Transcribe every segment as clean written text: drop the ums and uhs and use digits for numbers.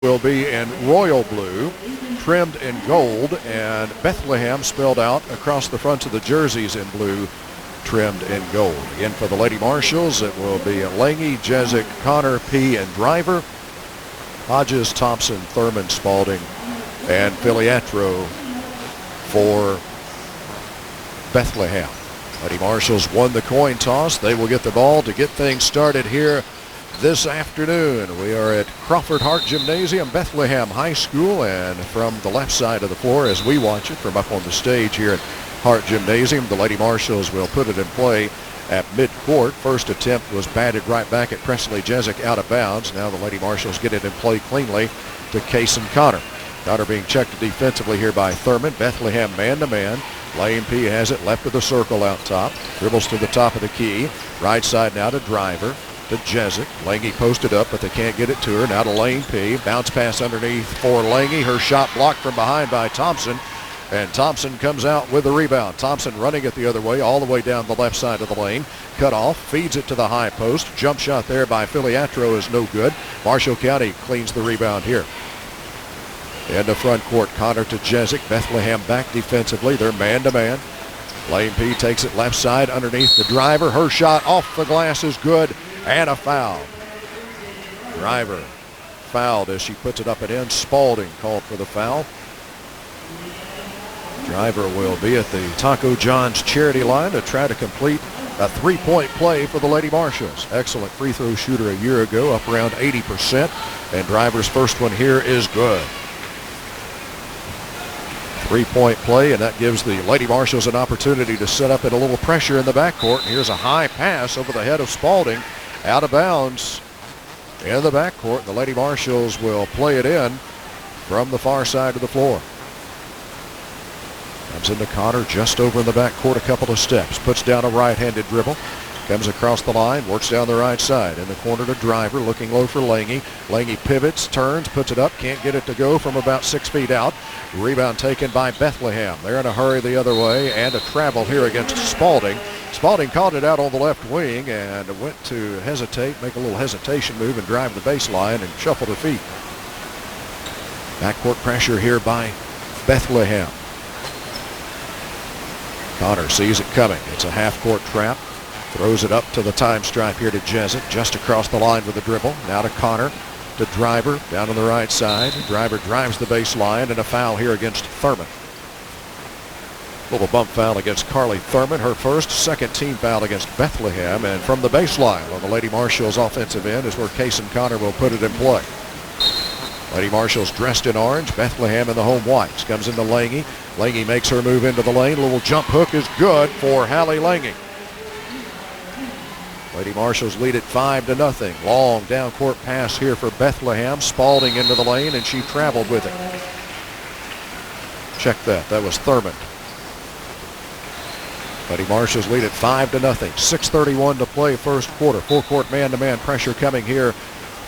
will be in royal blue, trimmed in gold, and Bethlehem spelled out across the fronts of the jerseys in blue, trimmed in gold. Again, for the Lady Marshals, it will be Lange, Jezik, Connor, P., and Driver, Hodges, Thompson, Thurman, Spalding, and Filiatro for Bethlehem. Lady Marshals won the coin toss. They will get the ball to get things started here this afternoon. We are at Crawford Hart Gymnasium, Bethlehem High School, and from the left side of the floor as we watch it from up on the stage here at Hart Gymnasium, the Lady Marshals will put it in play at midcourt. First attempt was batted right back at Presley Jezik out of bounds. Now the Lady Marshals get it in play cleanly to Kaysen Connor. Connor being checked defensively here by Thurman. Bethlehem man-to-man. Lane P has it left of the circle out top. Dribbles to the top of the key. Right side now to Driver. To Jezik. Lange posted up, but they can't get it to her. Now to Lane P. Bounce pass underneath for Lange. Her shot blocked from behind by Thompson. And Thompson comes out with the rebound. Thompson running it the other way, all the way down the left side of the lane. Cut off, feeds it to the high post. Jump shot there by Filiatro is no good. Marshall County cleans the rebound here. In the front court, Connor to Jezik. Bethlehem back defensively. They're man-to-man. Lane P takes it left side underneath the Driver. Her shot off the glass is good. And a foul. Driver fouled as she puts it up and in. Spalding called for the foul. Driver will be at the Taco John's charity line to try to complete a three-point play for the Lady Marshals. Excellent free throw shooter a year ago, up around 80%. And Driver's first one here is good. Three-point play, and that gives the Lady Marshals an opportunity to set up in a little pressure in the backcourt. And here's a high pass over the head of Spalding. Out of bounds in the backcourt. The Lady Marshals will play it in from the far side of the floor. Comes into Connor just over in the backcourt a couple of steps. Puts down a right-handed dribble. Comes across the line, works down the right side. In the corner to Driver, looking low for Lange. Lange pivots, turns, puts it up. Can't get it to go from about 6 feet out. Rebound taken by Bethlehem. They're in a hurry the other way, and a travel here against Spalding. Spalding caught it out on the left wing and went to hesitate, make a little hesitation move and drive the baseline and shuffle her feet. Backcourt pressure here by Bethlehem. Connor sees it coming. It's a half-court trap. Throws it up to the time stripe here to Jezik, just across the line with the dribble. Now to Connor, to Driver, down on the right side. Driver drives the baseline, and a foul here against Thurman. Little bump foul against Carly Thurman, her first, second team foul against Bethlehem. And from the baseline on the Lady Marshals offensive end is where Kaysen Connor will put it in play. Lady Marshals dressed in orange, Bethlehem in the home whites. Comes into Lange. Lange makes her move into the lane. Little jump hook is good for Hallie Lange. Lady Marshals lead it 5-0. Long down court pass here for Bethlehem. Spalding into the lane, and she traveled with it. Check that. That was Thurman. Lady Marshals lead it 5-0. 6:31 to play first quarter. Full court man-to-man pressure coming here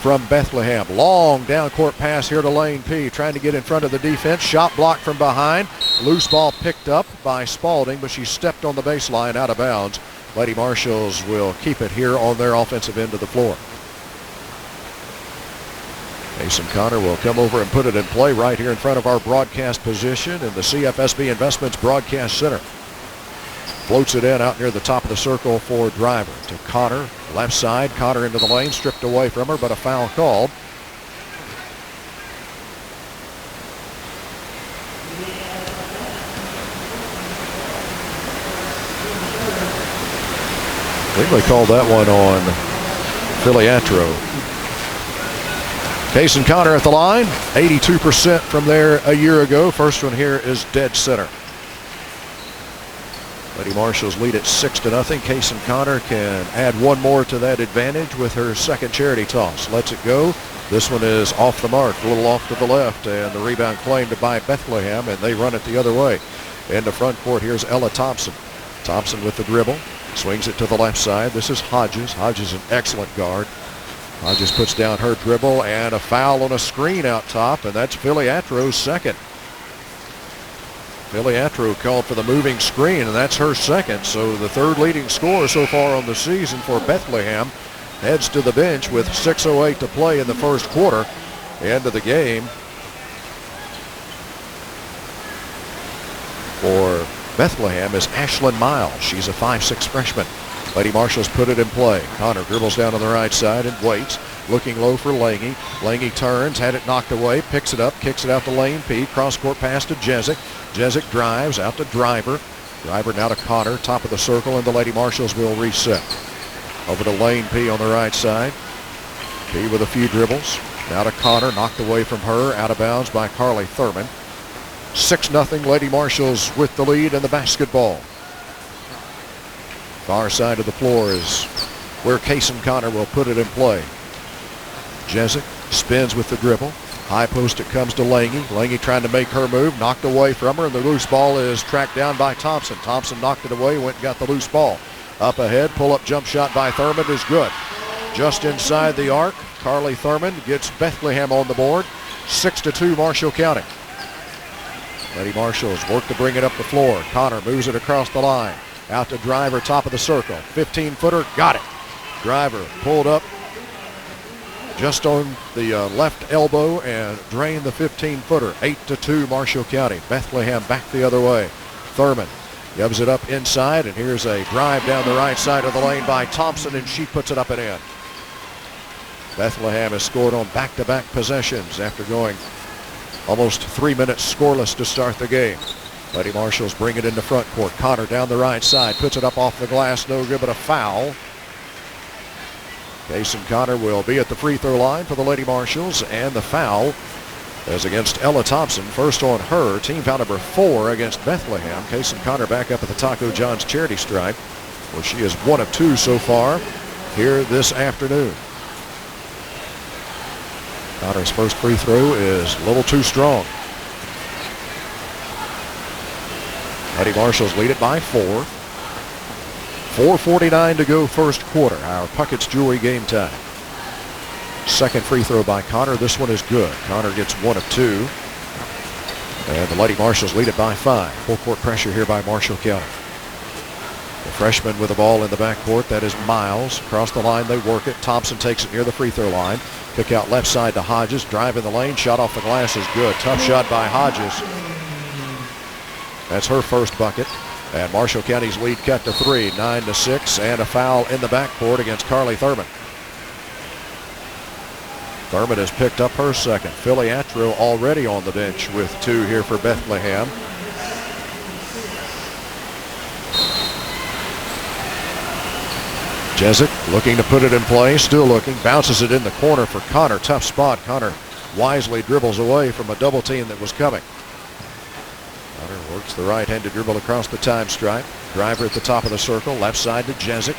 from Bethlehem. Long down court pass here to Lane P. Trying to get in front of the defense. Shot blocked from behind. Loose ball picked up by Spalding, but she stepped on the baseline out of bounds. Lady Marshals will keep it here on their offensive end of the floor. Kaysen Connor will come over and put it in play right here in front of our broadcast position in the CFSB Investments Broadcast Center. Floats it in out near the top of the circle for Driver. To Connor, left side. Connor into the lane, stripped away from her, but a foul called. I think they called that one on Filiatro. Kaysen Connor at the line, 82% from there a year ago. First one here is dead center. Lady Marshals lead at 6-0. Kaysen Connor can add one more to that advantage with her second charity toss. Lets it go. This one is off the mark, a little off to the left, and the rebound claimed by Bethlehem, and they run it the other way. In the front court, here's Ella Thompson. Thompson with the dribble. Swings it to the left side. This is Hodges. Hodges, an excellent guard. Hodges puts down her dribble, and a foul on a screen out top, and that's Filiatro's second. Filiatro called for the moving screen, and that's her second. So the third leading scorer so far on the season for Bethlehem heads to the bench with 6:08 to play in the first quarter. End of the game for Bethlehem is Ashlyn Miles. She's a 5'6" freshman. Lady Marshals put it in play. Connor dribbles down on the right side and waits. Looking low for Lange. Lange turns, had it knocked away, picks it up, kicks it out to Lane P. Cross-court pass to Jezik. Jezik drives out to Driver. Driver now to Connor, top of the circle, and the Lady Marshals will reset. Over to Lane P on the right side. P with a few dribbles. Now to Connor, knocked away from her, out of bounds by Carly Thurman. 6-0 Lady Marshals with the lead in the basketball. Far side of the floor is where Kaysen Connor will put it in play. Jezik spins with the dribble. High post it comes to Lange. Lange trying to make her move, knocked away from her, and the loose ball is tracked down by Thompson. Thompson knocked it away, went and got the loose ball. Up ahead, pull-up jump shot by Thurman is good. Just inside the arc, Carly Thurman gets Bethlehem on the board. 6-2 Marshall County. Lady Marshals work to bring it up the floor. Connor moves it across the line. Out to Driver, top of the circle. 15-footer, got it. Driver pulled up just on the left elbow and drained the 15-footer. 8-2 Marshall County. Bethlehem back the other way. Thurman gives it up inside, and here's a drive down the right side of the lane by Thompson, and she puts it up and in. Bethlehem has scored on back-to-back possessions after going almost 3 minutes scoreless to start the game. Lady Marshals bring it into front court. Connor down the right side, puts it up off the glass, no good, but a foul. Kaysen Connor will be at the free throw line for the Lady Marshals, and the foul is against Ella Thompson. First on her, team foul number 4 against Bethlehem. Kaysen Connor back up at the Taco John's charity stripe, where she is 1 of 2 so far here this afternoon. Connor's first free throw is a little too strong. Lady Marshals lead it by 4. 4:49 to go first quarter. Our Puckett's Jewelry game time. Second free throw by Connor. This one is good. Connor gets 1 of 2. And the Lady Marshals lead it by 5. Full court pressure here by Marshall County. The freshman with the ball in the backcourt. That is Miles. Across the line they work it. Thompson takes it near the free throw line. Kick out left side to Hodges. Drive in the lane. Shot off the glass is good. Tough shot by Hodges. That's her first bucket. And Marshall County's lead cut to 3, 9-6, and a foul in the backcourt against Carly Thurman. Thurman has picked up her second. Philly Atro already on the bench with 2 here for Bethlehem. Jezik looking to put it in play, still looking, bounces it in the corner for Connor. Tough spot. Connor wisely dribbles away from a double team that was coming. Connor works the right-handed dribble across the time stripe. Driver at the top of the circle, left side to Jezik.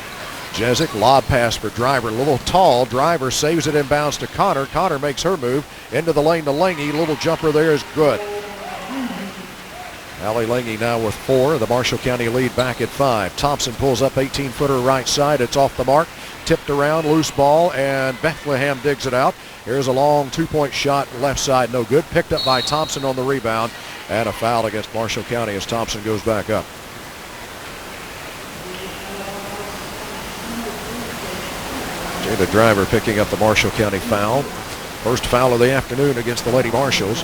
Jezik, lob pass for Driver, a little tall. Driver saves it inbounds to Connor. Connor makes her move into the lane to Lange. Little jumper there is good. Allie Lange now with 4. The Marshall County lead back at 5. Thompson pulls up 18-footer right side. It's off the mark. Tipped around, loose ball, and Bethlehem digs it out. Here's a long 2-point shot, left side, no good. Picked up by Thompson on the rebound, and a foul against Marshall County as Thompson goes back up. Jada Driver picking up the Marshall County foul. First foul of the afternoon against the Lady Marshals.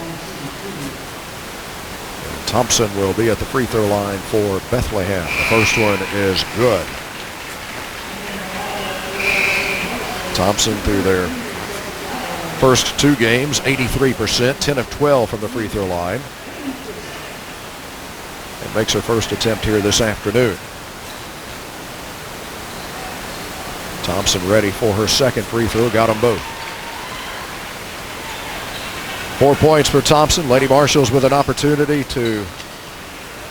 And Thompson will be at the free throw line for Bethlehem. The first one is good. Thompson through their first 2 games, 83%, 10 of 12 from the free throw line. And makes her first attempt here this afternoon. Thompson ready for her second free throw, got them both. 4 points for Thompson. Lady Marshals with an opportunity to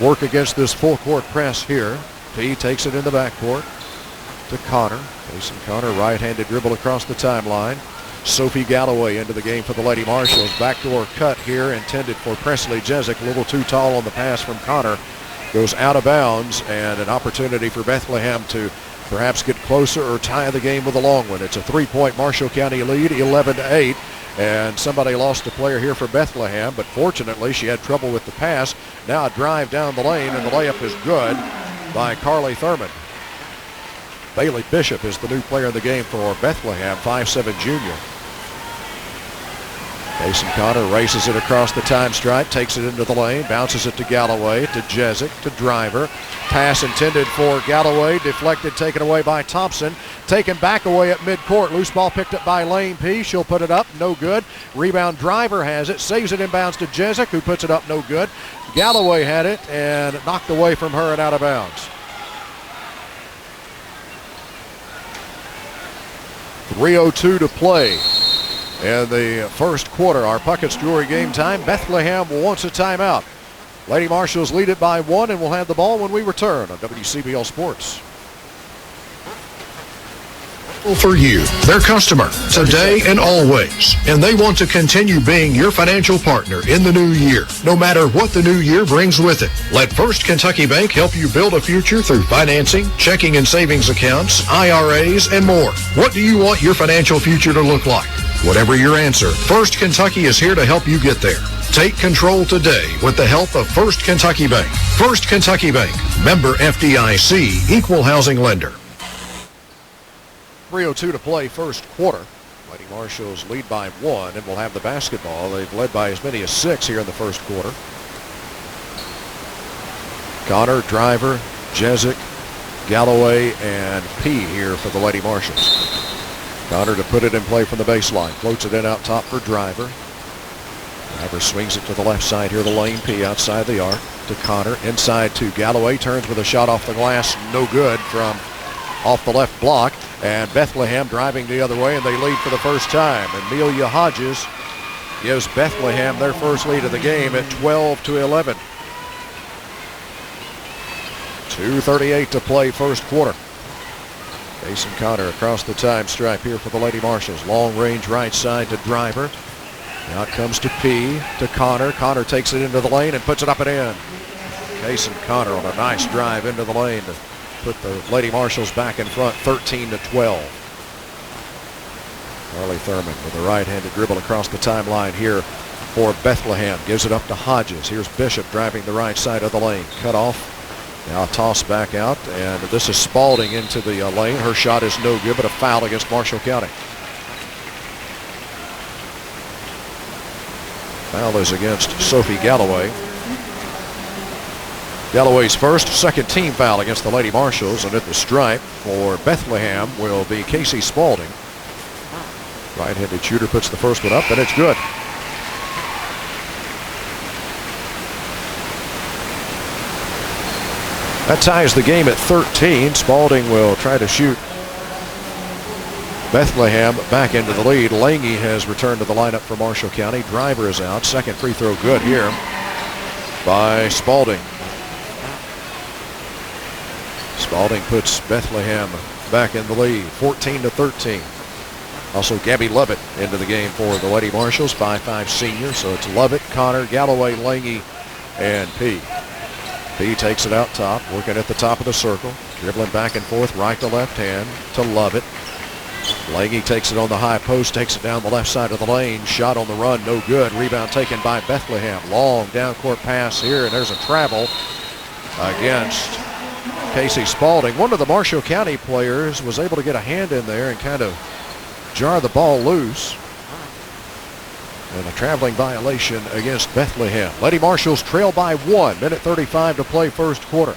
work against this full court press here. P takes it in the backcourt to Connor. Kaysen Connor, right-handed dribble across the timeline. Sophie Galloway into the game for the Lady Marshals. Backdoor cut here intended for Presley Jezik. A little too tall on the pass from Connor. Goes out of bounds, and an opportunity for Bethlehem to perhaps get closer or tie the game with a long one. It's a 3-point Marshall County lead, 11-8. And somebody lost a player here for Bethlehem, but fortunately she had trouble with the pass. Now a drive down the lane, and the layup is good by Carly Thurman. Bailey Bishop is the new player in the game for Bethlehem, 5'7" junior. Mason Connor races it across the time stripe, takes it into the lane, bounces it to Galloway, to Jezik, to Driver. Pass intended for Galloway, deflected, taken away by Thompson. Taken back away at midcourt. Loose ball picked up by Lane P. She'll put it up, no good. Rebound, Driver has it, saves it inbounds to Jezik, who puts it up, no good. Galloway had it and knocked away from her and out of bounds. 3:02 to play in the first quarter. Our Puckett's Jewelry game time. Bethlehem wants a timeout. Lady Marshals lead it by 1 and will have the ball when we return on WCBL Sports. For you, their customer, today and always. And they want to continue being your financial partner in the new year, no matter what the new year brings with it. Let First Kentucky Bank help you build a future through financing, checking and savings accounts, IRAs, and more. What do you want your financial future to look like? Whatever your answer, First Kentucky is here to help you get there. Take control today with the help of First Kentucky Bank. First Kentucky Bank, member FDIC, equal housing lender. 3:02 to play first quarter. Lady Marshals lead by 1 and will have the basketball. They've led by as many as 6 here in the first quarter. Connor, Driver, Jezik, Galloway, and P here for the Lady Marshals. Connor to put it in play from the baseline. Floats it in out top for Driver. Driver swings it to the left side here, the lane. P outside the arc to Connor. Inside to Galloway. Turns with a shot off the glass. No good from off the left block. And Bethlehem driving the other way, and they lead for the first time. Amelia Hodges gives Bethlehem their first lead of the game at 12-11. 2:38 to play first quarter. Mason Connor across the time stripe here for the Lady Marshals. Long range right side to Driver. Now it comes to P, to Connor. Connor takes it into the lane and puts it up and in. Mason Connor on a nice drive into the lane to put the Lady Marshals back in front, 13-12. Carly Thurman with a right-handed dribble across the timeline here for Bethlehem. Gives it up to Hodges. Here's Bishop driving the right side of the lane. Cut off. Now a toss back out, and this is Spalding into the lane. Her shot is no good, but a foul against Marshall County. Foul is against Sophie Galloway. Galloway's first, second team foul against the Lady Marshals, and at the stripe for Bethlehem will be Casey Spalding. Right-handed shooter puts the first one up, and it's good. That ties the game at 13. Spalding will try to shoot Bethlehem back into the lead. Lange has returned to the lineup for Marshall County. Driver is out. Second free throw good here by Spalding. Spalding puts Bethlehem back in the lead, 14-13. Also Gabby Lovett into the game for the Lady Marshals, 5'5" senior. So it's Lovett, Connor, Galloway, Lange, and P. P takes it out top, working at the top of the circle, dribbling back and forth, right to left hand to Lovett. Lange takes it on the high post, takes it down the left side of the lane. Shot on the run, no good. Rebound taken by Bethlehem. Long down court pass here, and there's a travel against Casey Spalding. One of the Marshall County players was able to get a hand in there and kind of jar the ball loose. And a traveling violation against Bethlehem. Lady Marshals trail by 1. Minute 35 to play first quarter.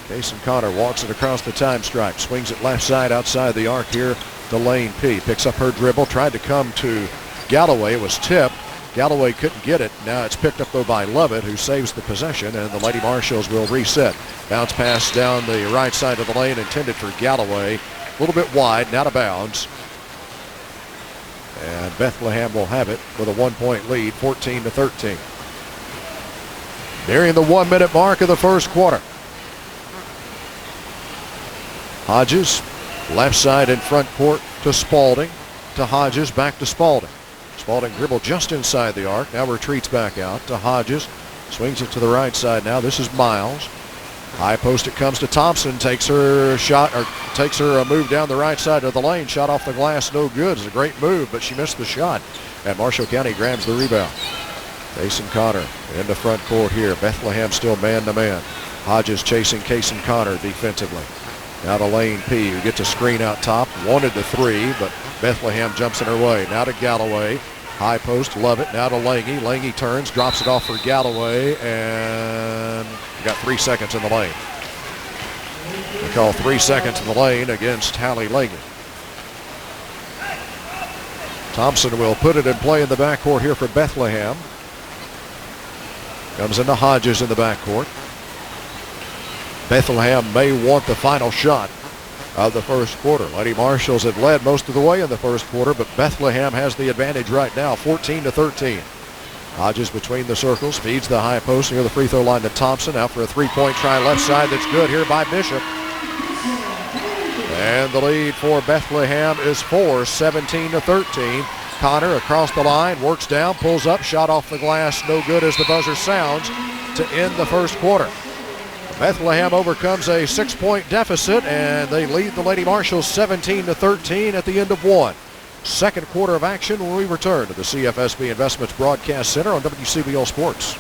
Kason Connor walks it across the time stripe. Swings it left side outside the arc here to Lane P. Picks up her dribble. Tried to come to Galloway. It was tipped. Galloway couldn't get it. Now it's picked up though by Lovett, who saves the possession, and the Lady Marshals will reset. Bounce pass down the right side of the lane intended for Galloway. A little bit wide and out of bounds. And Bethlehem will have it with a 1-point lead, 14-13. Nearing the 1-minute mark of the first quarter. Hodges, left side in front court to Spalding. To Hodges, back to Spalding. Spalding dribbled just inside the arc. Now retreats back out to Hodges. Swings it to the right side now. This is Miles. High post it comes to Thompson. Takes her shot, or takes her a move down the right side of the lane. Shot off the glass, no good. It's a great move, but she missed the shot. And Marshall County grabs the rebound. Kason Connor into front court here. Bethlehem still man-to-man. Hodges chasing Kason Connor defensively. Now to Lane P, who gets a screen out top. Wanted the three, but Bethlehem jumps in her way. Now to Galloway. High post, love it. Now to Lange. Lange turns, drops it off for Galloway, and we got 3 seconds in the lane. They call 3 seconds in the lane against Hallie Lange. Thompson will put it in play in the backcourt here for Bethlehem. Comes into Hodges in the backcourt. Bethlehem may want the final shot of the first quarter. Lady Marshalls have led most of the way in the first quarter, but Bethlehem has the advantage right now, 14-13. Hodges between the circles, feeds the high post near the free throw line to Thompson. Out for a three-point try left side that's good here by Bishop. And the lead for Bethlehem is 4, 17-13. Connor across the line, works down, pulls up, shot off the glass, no good as the buzzer sounds to end the first quarter. Bethlehem overcomes a 6-point deficit, and they lead the Lady Marshalls 17-13 at the end of one. Second quarter of action when we return to the CFSB Investments Broadcast Center on WCBL Sports.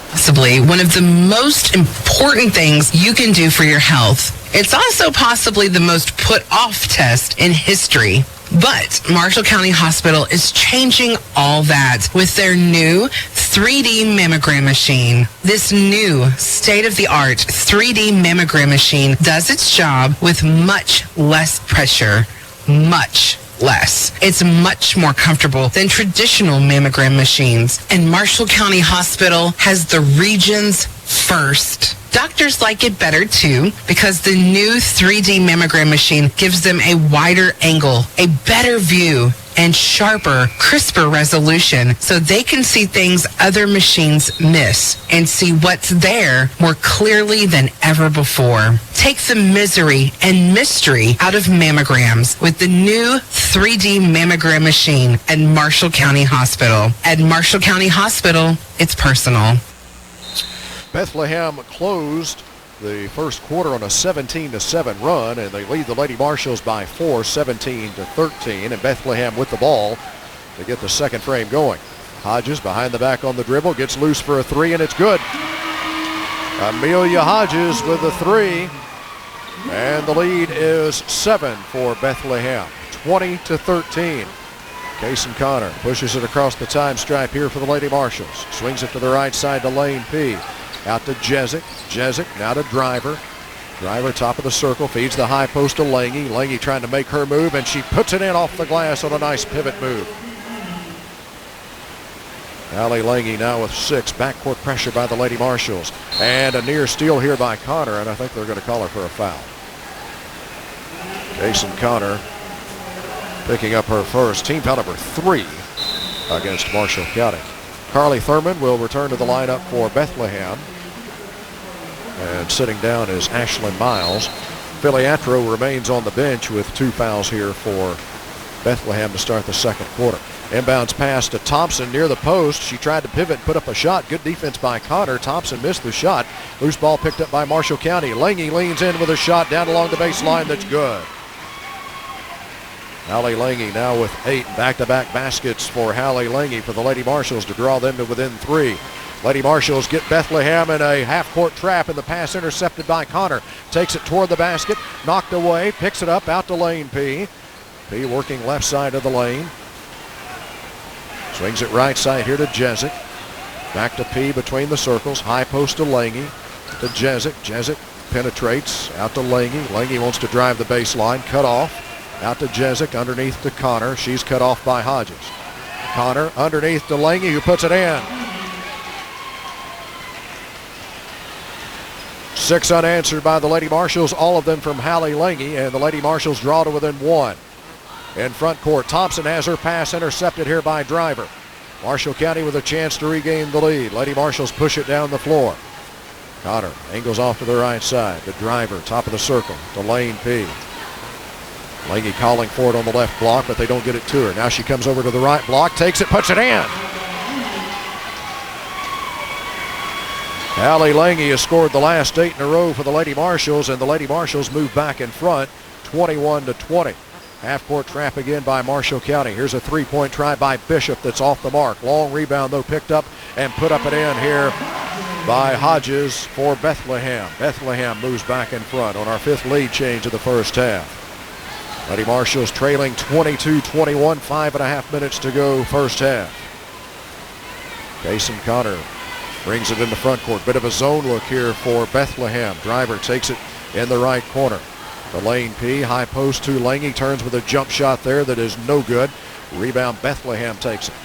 Possibly one of the most important things you can do for your health. It's also possibly the most put off test in history. But Marshall County Hospital is changing all that with their new 3D mammogram machine. This new state-of-the-art 3D mammogram machine does its job with much less pressure. Much less. It's much more comfortable than traditional mammogram machines. And Marshall County Hospital has the region's first. Doctors like it better too because the new 3D mammogram machine gives them a wider angle, a better view, and sharper, crisper resolution so they can see things other machines miss and see what's there more clearly than ever before. Take the misery and mystery out of mammograms with the new 3D mammogram machine at Marshall County Hospital. At Marshall County Hospital, it's personal. Bethlehem closed the first quarter on a 17-7 run, and they lead the Lady Marshalls by 4, 17-13, and Bethlehem with the ball to get the second frame going. Hodges behind the back on the dribble, gets loose for a three, and it's good. Amelia Hodges with a three, and the lead is 7 for Bethlehem, 20-13. Kason Connor pushes it across the time stripe here for the Lady Marshalls. Swings it to the right side to Lane P. Out to Jezik. Jezik now to Driver. Driver top of the circle, feeds the high post to Lange. Lange trying to make her move, and she puts it in off the glass on a nice pivot move. Hallie Lange now with 6. Backcourt pressure by the Lady Marshalls. And a near steal here by Connor, and I think they're going to call her for a foul. Jason Connor picking up her first, team foul number 3 against Marshall County. Carly Thurman will return to the lineup for Bethlehem. And sitting down is Ashlyn Miles. Filiatro remains on the bench with 2 fouls here for Bethlehem to start the second quarter. Inbounds pass to Thompson near the post. She tried to pivot and put up a shot. Good defense by Connor. Thompson missed the shot. Loose ball picked up by Marshall County. Lange leans in with a shot down along the baseline that's good. Hallie Lange now with 8 back-to-back baskets for Hallie Lange for the Lady Marshalls to draw them to within 3. Lady Marshalls get Bethlehem in a half-court trap, and the pass intercepted by Connor. Takes it toward the basket, knocked away, picks it up out to Lane P. P working left side of the lane. Swings it right side here to Jezik. Back to P between the circles. High post to Lange. To Jezik. Jezik penetrates out to Lange. Lange wants to drive the baseline. Cut off. Out to Jezik. Underneath to Connor. She's cut off by Hodges. Connor underneath to Lange, who puts it in. 6 unanswered by the Lady Marshalls, all of them from Hallie Lange, and the Lady Marshalls draw to within 1. In front court, Thompson has her pass intercepted here by Driver. Marshall County with a chance to regain the lead. Lady Marshalls push it down the floor. Connor angles off to the right side. The Driver, top of the circle, to Lane P. Lange calling for it on the left block, but they don't get it to her. Now she comes over to the right block, takes it, puts it in. Hallie Lange has scored the last 8 in a row for the Lady Marshalls, and the Lady Marshalls move back in front, 21-20. Half-court trap again by Marshall County. Here's a three-point try by Bishop that's off the mark. Long rebound, though, picked up and put up and in here by Hodges for Bethlehem. Bethlehem moves back in front on our 5th lead change of the first half. Lady Marshals trailing 22-21, 5.5 minutes to go first half. Kason Connor brings it in the front court. Bit of a zone look here for Bethlehem. Driver takes it in the right corner. The lane P, high post to Lange, turns with a jump shot there that is no good. Rebound, Bethlehem takes it.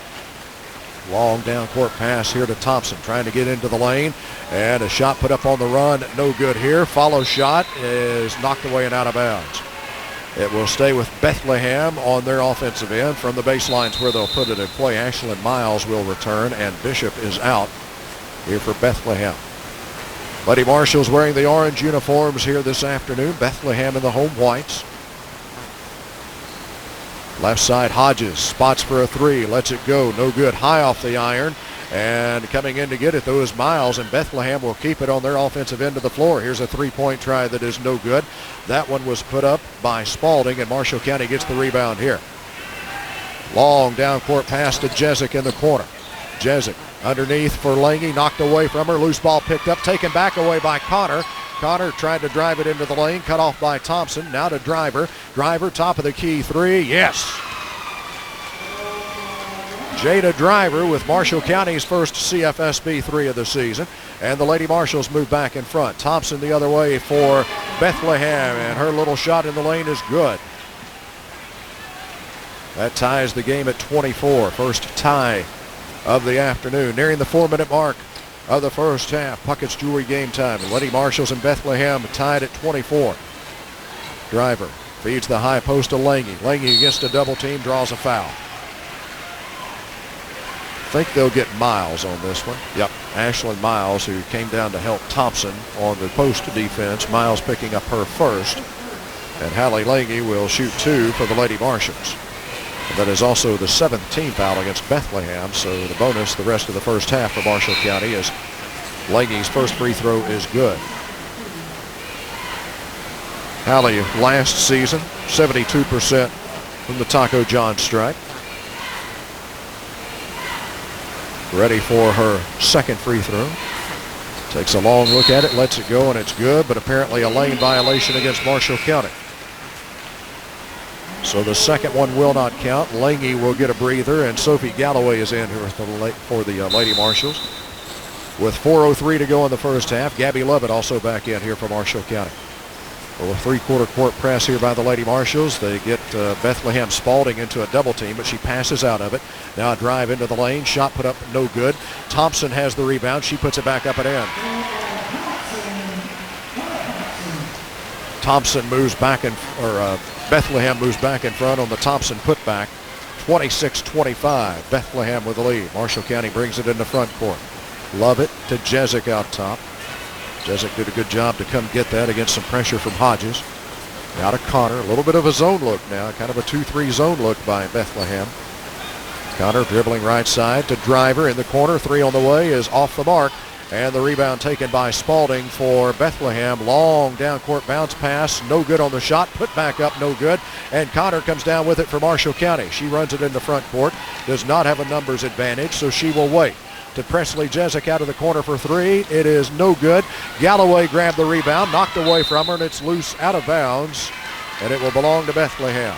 Long down court pass here to Thompson, trying to get into the lane, and a shot put up on the run, no good here. Follow shot is knocked away and out of bounds. It will stay with Bethlehem on their offensive end. From the baselines where they'll put it in play, Ashlyn Miles will return, and Bishop is out here for Bethlehem. Lady Marshals wearing the orange uniforms here this afternoon. Bethlehem in the home whites. Left side, Hodges spots for a three, lets it go, no good, high off the iron, and coming in to get it though is Miles, and Bethlehem will keep it on their offensive end of the floor. Here's a three-point try that is no good. That one was put up by Spalding, and Marshall County gets the rebound here. Long down court pass to Jezik in the corner. Jezik underneath for Lange, knocked away from her, loose ball picked up, taken back away by Connor. Connor tried to drive it into the lane, cut off by Thompson. Now to Driver. Driver, top of the key three. Yes! Jada Driver with Marshall County's first CFSB three of the season. And the Lady Marshals move back in front. Thompson the other way for Bethlehem, and her little shot in the lane is good. That ties the game at 24. First tie of the afternoon. Nearing the 4-minute mark of the first half. Puckett's Jewelry game time. The Lady Marshals and Bethlehem tied at 24. Driver feeds the high post to Lange. Lange against a double team, draws a foul. I think they'll get Miles on this one. Yep, Ashlyn Miles, who came down to help Thompson on the post defense. Miles picking up her first. And Hallie Lange will shoot two for the Lady Marshals. That is also the 7th team foul against Bethlehem, so the bonus the rest of the first half for Marshall County is Lange's first free throw is good. Hallie last season, 72% from the Taco John strike. Ready for her second free throw. Takes a long look at it, lets it go, and it's good, but apparently a lane violation against Marshall County. So the second one will not count. Lange will get a breather, and Sophie Galloway is in here for the Lady Marshals. With 4:03 to go in the first half, Gabby Lovett also back in here for Marshall County. A three-quarter court press here by the Lady Marshals. They get Bethlehem Spalding into a double team, but she passes out of it. Now a drive into the lane. Shot put up, no good. Thompson has the rebound. She puts it back up and in. Thompson moves back Bethlehem moves back in front on the Thompson putback. 26-25. Bethlehem with the lead. Marshall County brings it in the front court. Lovett to Jezik out top. Jezik did a good job to come get that against some pressure from Hodges. Now to Connor. A little bit of a zone look now. Kind of a 2-3 zone look by Bethlehem. Connor dribbling right side to Driver in the corner. Three on the way is off the mark. And the rebound taken by Spalding for Bethlehem. Long down court bounce pass. No good on the shot. Put back up. No good. And Connor comes down with it for Marshall County. She runs it in the front court. Does not have a numbers advantage, so she will wait. To Presley Jezik out of the corner for three. It is no good. Galloway grabbed the rebound. Knocked away from her, and it's loose out of bounds. And it will belong to Bethlehem.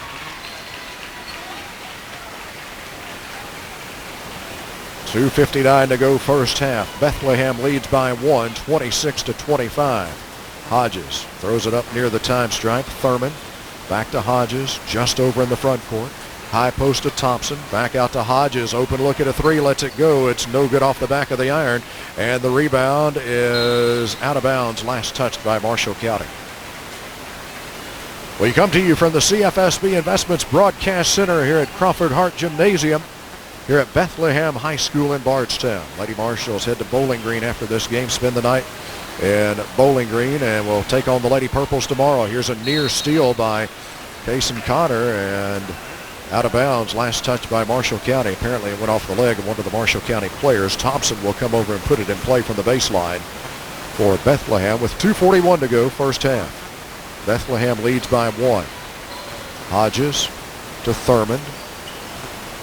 .259 to go first half. Bethlehem leads by one, 26-25. Hodges throws it up near the time stripe. Thurman back to Hodges, just over in the front court. High post to Thompson, back out to Hodges. Open look at a three, lets it go. It's no good off the back of the iron. And the rebound is out of bounds, last touched by Marshall County. We come to you from the CFSB Investments Broadcast Center here at Crawford Hart Gymnasium here at Bethlehem High School in Bardstown. Lady Marshals head to Bowling Green after this game, spend the night in Bowling Green, and will take on the Lady Purples tomorrow. Here's a near steal by Kason Connor, and out of bounds, last touch by Marshall County. Apparently it went off the leg of one of the Marshall County players. Thompson will come over and put it in play from the baseline for Bethlehem with 2:41 to go first half. Bethlehem leads by one. Hodges to Thurman.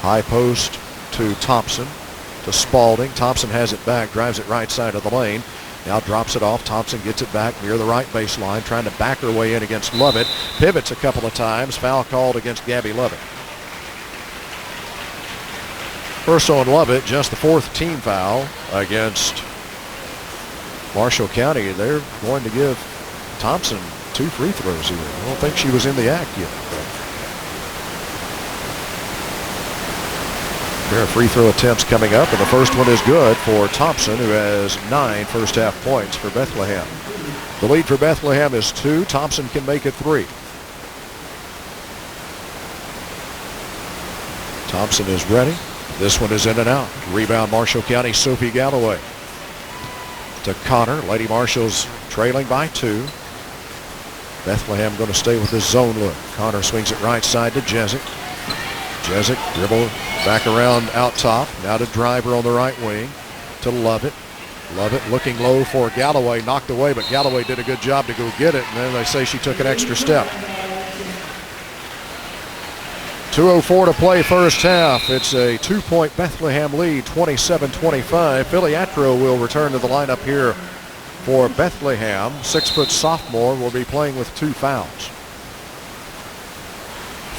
High post to Thompson to Spalding. Thompson has it back, drives it right side of the lane. Now drops it off. Thompson gets it back near the right baseline, trying to back her way in against Lovett. Pivots a couple of times. Foul called against Gabby Lovett. First on Lovett, just the 4th team foul against Marshall County. They're going to give Thompson 2 free throws here. I don't think she was in the act yet. There are free throw attempts coming up, and the first one is good for Thompson, who has 9 first half points for Bethlehem. The lead for Bethlehem is 2. Thompson can make it 3. Thompson is ready. This one is in and out. Rebound Marshall County, Sophie Galloway. To Connor. Lady Marshall's trailing by 2. Bethlehem going to stay with this zone look. Connor swings it right side to Jezik. Jezik dribble back around out top. Now to Driver on the right wing. To Lovett. Lovett looking low for Galloway. Knocked away, but Galloway did a good job to go get it. And then they say she took an extra step. 2:04 to play first half. It's a 2-point Bethlehem lead, 27-25. Philly Atro will return to the lineup here for Bethlehem. 6-foot sophomore will be playing with 2 fouls.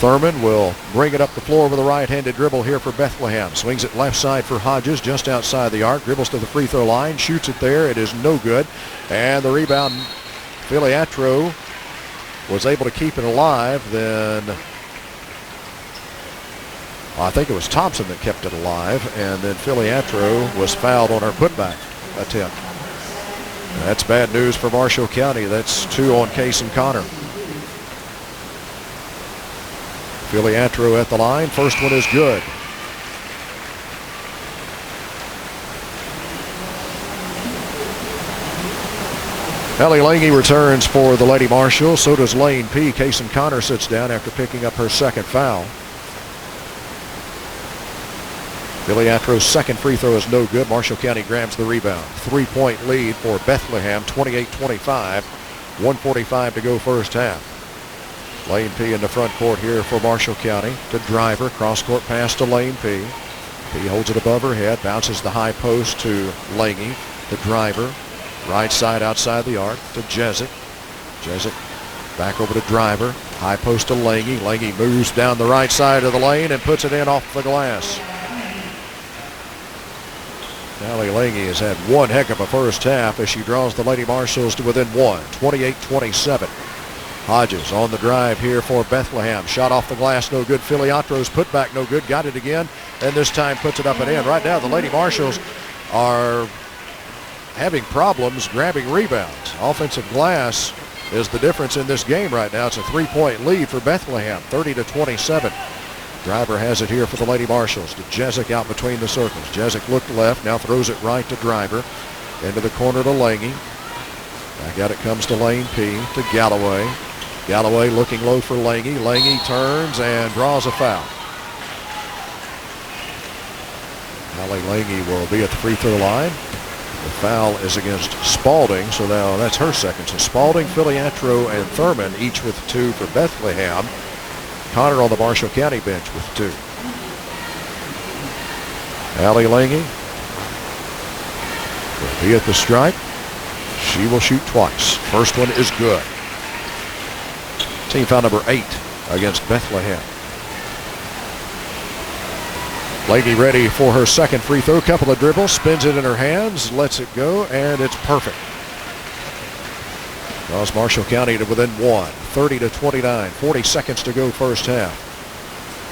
Thurman will bring it up the floor with a right-handed dribble here for Bethlehem. Swings it left side for Hodges, just outside the arc. Dribbles to the free throw line, shoots it there. It is no good. And the rebound, Philly Atro was able to keep it alive. Then I think it was Thompson that kept it alive, and then Philly Atro was fouled on her putback attempt. That's bad news for Marshall County. That's 2 on Case and Connor. Philly Atro at the line. First one is good. Ellie Lange returns for the Lady Marshall. So does Lane P. Case and Connor sits down after picking up her 2nd foul. Philly Atro's 2nd free throw is no good. Marshall County grabs the rebound. 3-point lead for Bethlehem, 28-25. 1:45 to go first half. Lane P in the front court here for Marshall County. To Driver, cross-court pass to Lane P. P holds it above her head, bounces the high post to Lange. To Driver, right side outside the arc to Jezik. Jezik back over to Driver. High post to Lange. Lange moves down the right side of the lane and puts it in off the glass. Ellie Lange has had one heck of a first half as she draws the Lady Marshalls to within 1, 28-27. Hodges on the drive here for Bethlehem. Shot off the glass, no good. Philly Atro's putback, no good. Got it again, and this time puts it up and in. Right now, the Lady Marshalls are having problems grabbing rebounds. Offensive glass is the difference in this game right now. It's a 3-point lead for Bethlehem, 30-27. Driver has it here for the Lady Marshalls. To Jezik out between the circles. Jezik looked left, now throws it right to Driver. Into the corner to Lange. Back out it comes to Lane P. To Galloway. Galloway looking low for Lange. Lange turns and draws a foul. Allie Lange will be at the free throw line. The foul is against Spalding, so now that's her 2nd. So Spalding, Philly Atro, and Thurman each with 2 for Bethlehem. Connor on the Marshall County bench with 2. Allie Lange will be at the stripe. She will shoot twice. First one is good. Team foul number 8 against Bethlehem. Lange ready for her 2nd free throw. Couple of dribbles, spins it in her hands, lets it go, and it's perfect. Draws Marshall County to within 1, 30-29. 40 seconds to go first half.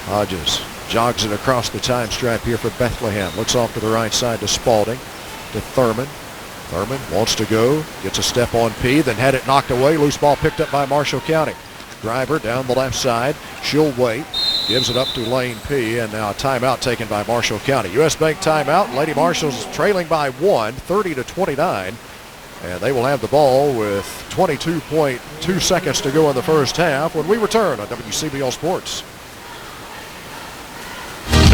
Hodges jogs it across the time stripe here for Bethlehem. Looks off to the right side to Spalding. To Thurman. Thurman wants to go. Gets a step on P, then had it knocked away. Loose ball picked up by Marshall County. Driver down the left side. She'll wait. Gives it up to Lane P, and now a timeout taken by Marshall County. U.S. Bank timeout. Lady Marshalls trailing by 1, 30-29. And they will have the ball with 22.2 seconds to go in the first half when we return on WCBL Sports.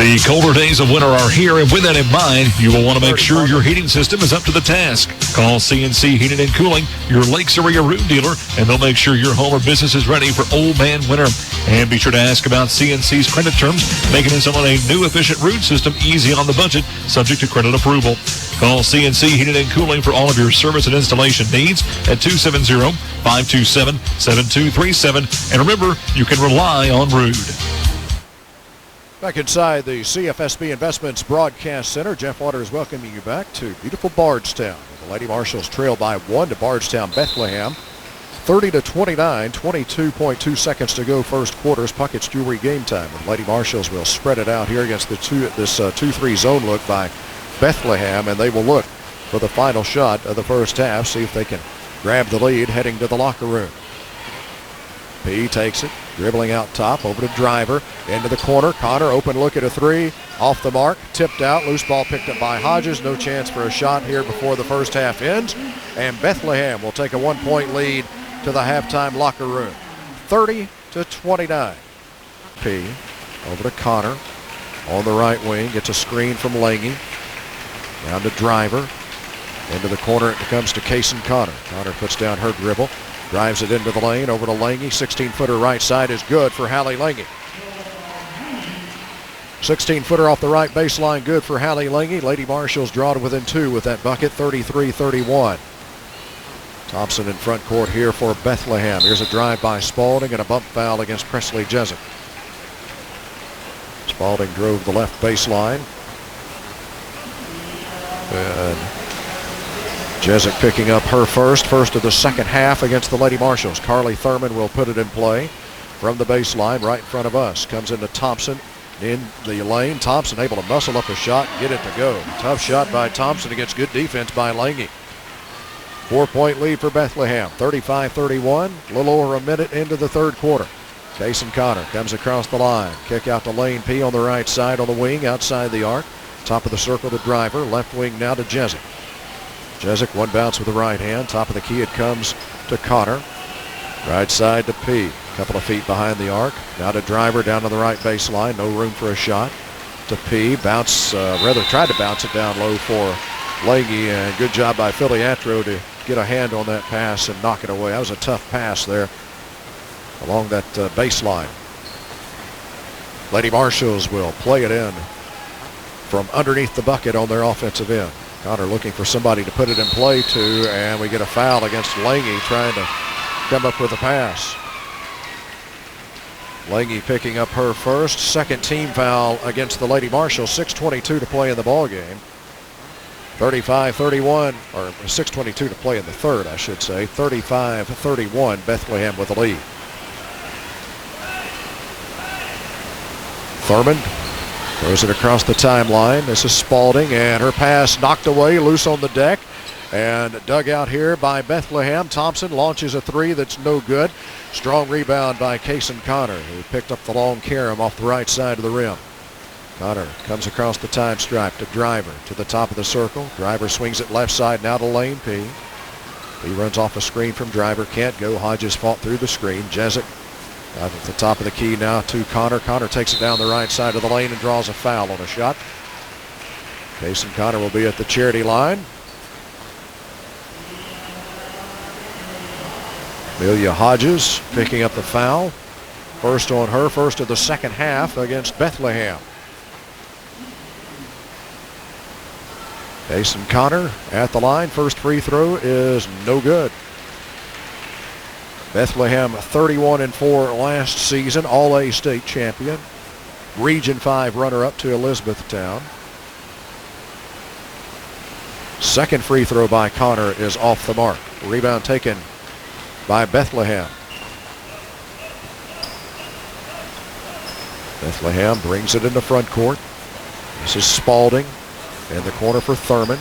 The colder days of winter are here, and with that in mind, you will want to make sure your heating system is up to the task. Call CNC Heating and Cooling, your Lakes area room dealer, and they'll make sure your home or business is ready for old man winter. And be sure to ask about CNC's credit terms, making installing a new efficient root system easy on the budget, subject to credit approval. Call CNC Heating and Cooling for all of your service and installation needs at 270-527-7237. And remember, you can rely on Rude. Back inside the CFSB Investments Broadcast Center, Jeff Waters welcoming you back to beautiful Bardstown. The Lady Marshals trail by 1 to Bardstown Bethlehem. 30-29, 22.2 seconds to go first quarter's Puckett's Jewelry game time. The Lady Marshals will spread it out here against this 2-3 zone look by Bethlehem, and they will look for the final shot of the first half, see if they can grab the lead heading to the locker room. P takes it, dribbling out top, over to Driver, into the corner. Connor, open look at a three, off the mark, tipped out, loose ball picked up by Hodges. No chance for a shot here before the first half ends, and Bethlehem will take a 1-point lead to the halftime locker room, 30-29. P over to Connor on the right wing, gets a screen from Lange, down to Driver, into the corner it comes to Kaysen Connor. Connor puts down her dribble, drives it into the lane, over to Lange. 16-footer right side is good for Hallie Lange. 16-footer off the right baseline, good for Hallie Lange. Lady Marshals draw to within 2 with that bucket, 33-31. Thompson in front court here for Bethlehem. Here's a drive by Spalding and a bump foul against Presley Jezik. Spalding drove the left baseline. And Jezik picking up her first of the second half against the Lady Marshals. Carly Thurman will put it in play from the baseline right in front of us. Comes into Thompson in the lane. Thompson able to muscle up a shot and get it to go. Tough shot by Thompson against good defense by Lange. 4-point lead for Bethlehem, 35-31, a little over a minute into the third quarter. Kaysen Connor comes across the line. Kick out to Lane P on the right side on the wing, outside the arc. Top of the circle to Driver, left wing now to Jezik. Jezik, one bounce with the right hand. Top of the key, it comes to Connor. Right side to P. Couple of feet behind the arc. Now to Driver down to the right baseline. No room for a shot. To P. Bounce, tried to bounce it down low for Lange, and good job by Philly Atro to get a hand on that pass and knock it away. That was a tough pass there along that baseline. Lady Marshals will play it in from underneath the bucket on their offensive end. Connor looking for somebody to put it in play to, and we get a foul against Lange trying to come up with a pass. Lange picking up her first, second team foul against the Lady Marshals. 6:22 to play in the ball game. 35-31, or 6:22 to play in the third, I should say. 35-31, Bethlehem with the lead. Thurman throws it across the timeline. This is Spalding, and her pass knocked away, loose on the deck, and dug out here by Bethlehem. Thompson launches a three that's no good. Strong rebound by Kaysen Connor, who picked up the long carom off the right side of the rim. Connor comes across the time stripe to Driver to the top of the circle. Driver swings it left side now to Lane P. He runs off a screen from Driver. Can't go. Hodges fought through the screen. Jezik out at the top of the key now to Connor. Connor takes it down the right side of the lane and draws a foul on a shot. Kaysen Connor will be at the charity line. Amelia Hodges picking up the foul. First on her, first of the second half against Bethlehem. Kaysen Connor at the line. First free throw is no good. Bethlehem 31-4 last season, All-A state champion. Region 5 runner-up to Elizabethtown. Second free throw by Connor is off the mark. Rebound taken by Bethlehem. Bethlehem brings it into front court. This is Spalding in the corner for Thurman.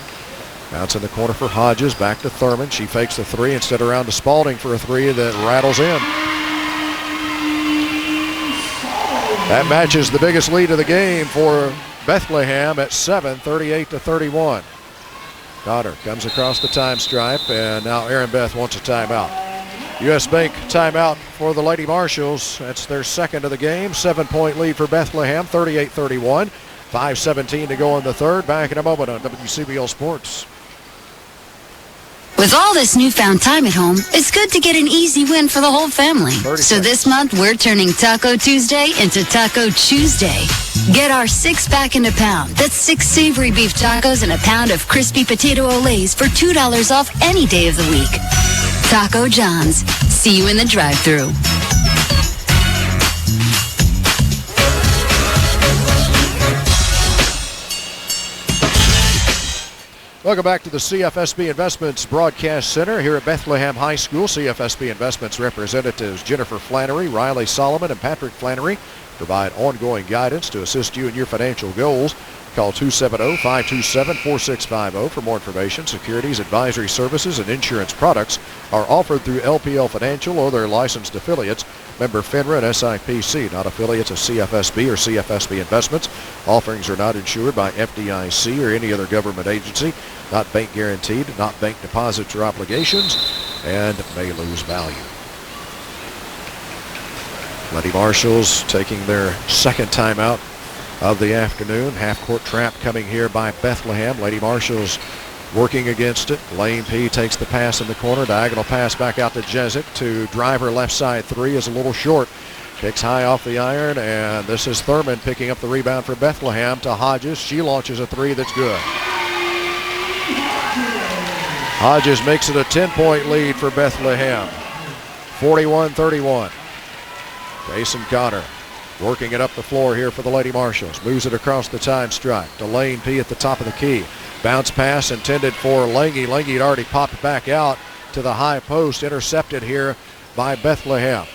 Bounce in the corner for Hodges. Back to Thurman. She fakes the three instead around to Spalding for a three that rattles in. That matches the biggest lead of the game for Bethlehem at 7, 38-31. Connor comes across the time stripe, and now Aaron Beth wants a timeout. U.S. Bank timeout for the Lady Marshals. That's their second of the game. 7-point lead for Bethlehem, 38-31. 5:17 to go in the third. Back in a moment on WCBL Sports. With all this newfound time at home, it's good to get an easy win for the whole family. So this month, we're turning Taco Tuesday into Taco Tuesday. Get our 6-pack and a pound. That's 6 savory beef tacos and a pound of crispy potato olays for $2 off any day of the week. Taco John's. See you in the drive-thru. Welcome back to the CFSB Investments Broadcast Center here at Bethlehem High School. CFSB Investments representatives Jennifer Flannery, Riley Solomon, and Patrick Flannery provide ongoing guidance to assist you in your financial goals. Call 270-527-4650 for more information. Securities, advisory services, and insurance products are offered through LPL Financial or their licensed affiliates. Member FINRA and SIPC, not affiliates of CFSB or CFSB Investments. Offerings are not insured by FDIC or any other government agency, not bank guaranteed, not bank deposits or obligations, and may lose value. Lady Marshals taking their second timeout of the afternoon. Half-court trap coming here by Bethlehem. Lady Marshals working against it. Lane P takes the pass in the corner. Diagonal pass back out to Jezik to driver left side three is a little short. Kicks high off the iron, and this is Thurman picking up the rebound for Bethlehem to Hodges. She launches a three that's good. Hodges makes it a 10-point lead for Bethlehem. 41-31. Jason Connor working it up the floor here for the Lady Marshals. Moves it across the time stripe to Lane P at the top of the key. Bounce pass intended for Lange. Lange had already popped back out to the high post. Intercepted here by Bethlehem.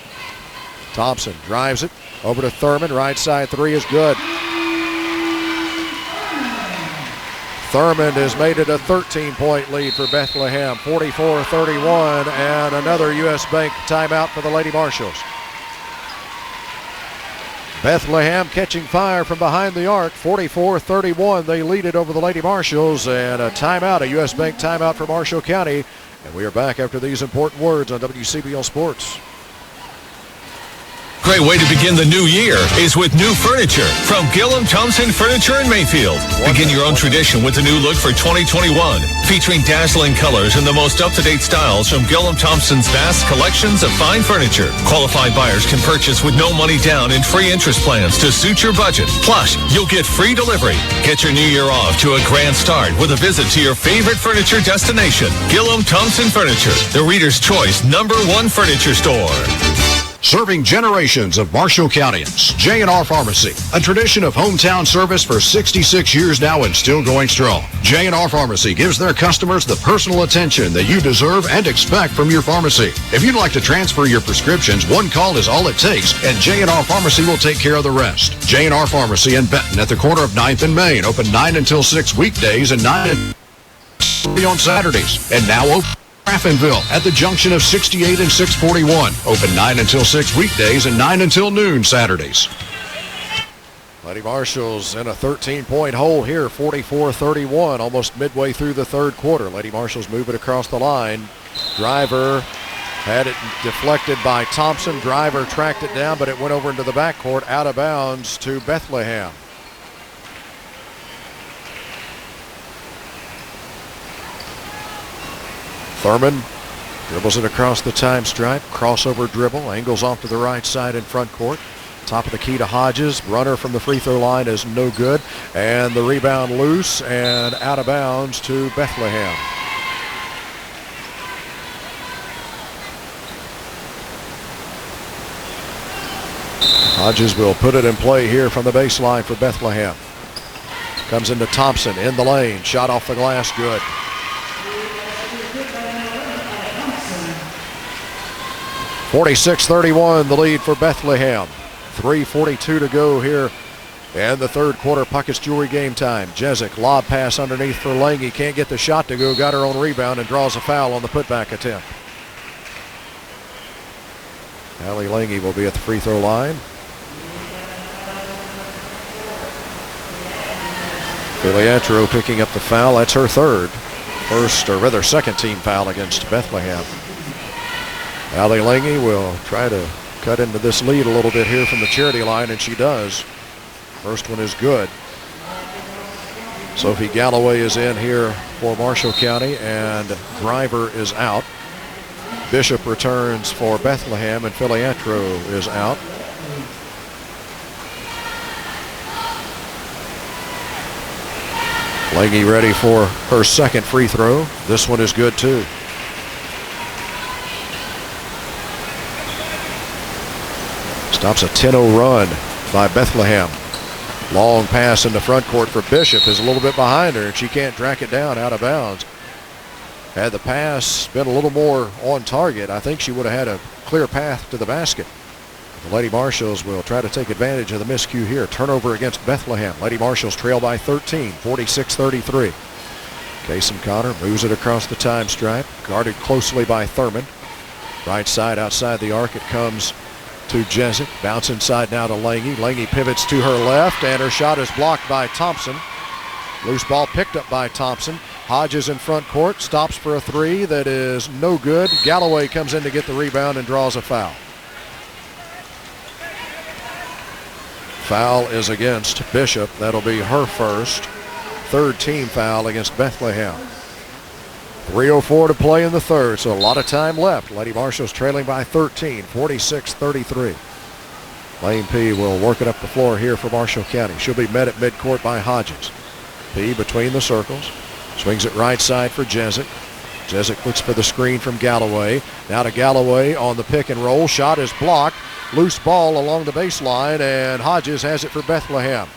Thompson drives it over to Thurman. Right side three is good. Thurman has made it a 13-point lead for Bethlehem. 44-31, and another U.S. Bank timeout for the Lady Marshals. Bethlehem catching fire from behind the arc. 44-31. They lead it over the Lady Marshals, and a timeout, a U.S. Bank timeout for Marshall County. And we are back after these important words on WCBL Sports. Great way to begin the new year is with new furniture from Gillum Thompson Furniture in Mayfield. Begin your own tradition with a new look for 2021, featuring dazzling colors and the most up-to-date styles from Gillum Thompson's vast collections of fine furniture. Qualified buyers can purchase with no money down and free interest plans to suit your budget. Plus, you'll get free delivery. Get your new year off to a grand start with a visit to your favorite furniture destination, Gillum Thompson Furniture, the Reader's Choice #1 furniture store. Serving generations of Marshall Countyans, J&R Pharmacy, a tradition of hometown service for 66 years now and still going strong. J&R Pharmacy gives their customers the personal attention that you deserve and expect from your pharmacy. If you'd like to transfer your prescriptions, one call is all it takes, and J&R Pharmacy will take care of the rest. J&R Pharmacy in Benton at the corner of 9th and Main, open 9 until 6 weekdays and 9 on Saturdays, and now open Graffinville at the junction of 68 and 641. Open 9 until 6 weekdays and 9 until noon Saturdays. Lady Marshals in a 13-point hole here, 44-31, almost midway through the third quarter. Lady Marshals move it across the line. Driver had it deflected by Thompson. Driver tracked it down, but it went over into the backcourt, out of bounds to Bethlehem. Thurman dribbles it across the time stripe, crossover dribble, angles off to the right side in front court. Top of the key to Hodges. Runner from the free throw line is no good. And the rebound loose and out of bounds to Bethlehem. Hodges will put it in play here from the baseline for Bethlehem. Comes into Thompson in the lane. Shot off the glass, good. 46-31, the lead for Bethlehem. 3:42 to go here in the third quarter. Puckett's Jewelry game time. Jezik, lob pass underneath for Lange. Can't get the shot to go. Got her own rebound and draws a foul on the putback attempt. Allie Lange will be at the free throw line. Filiatro picking up the foul. That's her third. Second team foul against Bethlehem. Allie Lange will try to cut into this lead a little bit here from the charity line, and she does. First one is good. Sophie Galloway is in here for Marshall County, and Driver is out. Bishop returns for Bethlehem, and Filiatro is out. Lange ready for her second free throw. This one is good too. Stops a 10-0 run by Bethlehem. Long pass in the front court for Bishop is a little bit behind her, and she can't track it down out of bounds. Had the pass been a little more on target, I think she would have had a clear path to the basket. The Lady Marshalls will try to take advantage of the miscue here. Turnover against Bethlehem. Lady Marshalls trail by 13, 46-33. Kason Connor moves it across the time stripe, guarded closely by Thurman. Right side outside the arc, it comes to Jezik. Bounce inside now to Lange. Lange pivots to her left, and her shot is blocked by Thompson. Loose ball picked up by Thompson. Hodges in front court, stops for a three that is no good. Galloway comes in to get the rebound and draws a foul. Foul is against Bishop. That'll be her first. Third team foul against Bethlehem. 3:04 to play in the third, so a lot of time left. Lady Marshall's trailing by 13, 46-33. Lane P will work it up the floor here for Marshall County. She'll be met at midcourt by Hodges. P between the circles. Swings it right side for Jezik. Jezik looks for the screen from Galloway. Now to Galloway on the pick and roll. Shot is blocked. Loose ball along the baseline, and Hodges has it for Bethlehem.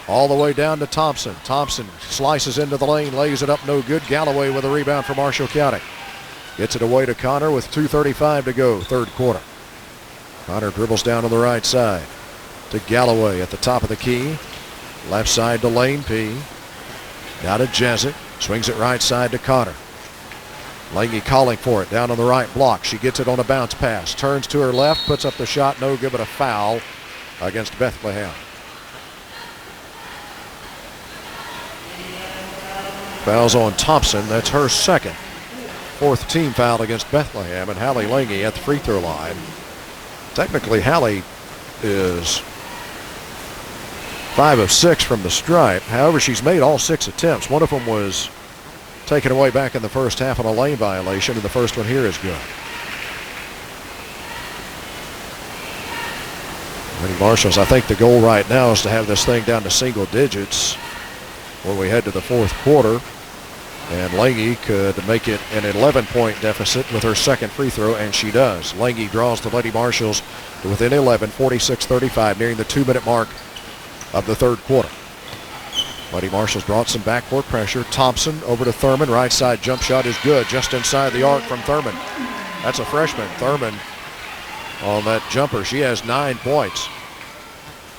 All the way down to Thompson. Thompson slices into the lane, lays it up, no good. Galloway with a rebound for Marshall County. Gets it away to Connor with 2:35 to go, third quarter. Connor dribbles down on the right side to Galloway at the top of the key. Left side to Lane P. Now to Jezik. Swings it right side to Connor. Lange calling for it down on the right block. She gets it on a bounce pass. Turns to her left, puts up the shot, no good, but a foul against Bethlehem. Fouls on Thompson. That's her second. Fourth team foul against Bethlehem, and Hallie Lange at the free throw line. Technically, Hallie is 5 of 6 from the stripe. However, she's made all 6 attempts. One of them was taken away back in the first half on a lane violation, and the first one here is good. Lady Marshalls, I think the goal right now is to have this thing down to single digits when we head to the fourth quarter. And Lange could make it an 11-point deficit with her second free throw, and she does. Lange draws the Lady Marshalls to within 11, 46-35, nearing the 2-minute mark of the third quarter. Lady Marshalls brought some backcourt pressure. Thompson over to Thurman. Right side jump shot is good, just inside the arc from Thurman. That's a freshman. Thurman on that jumper. She has 9 points.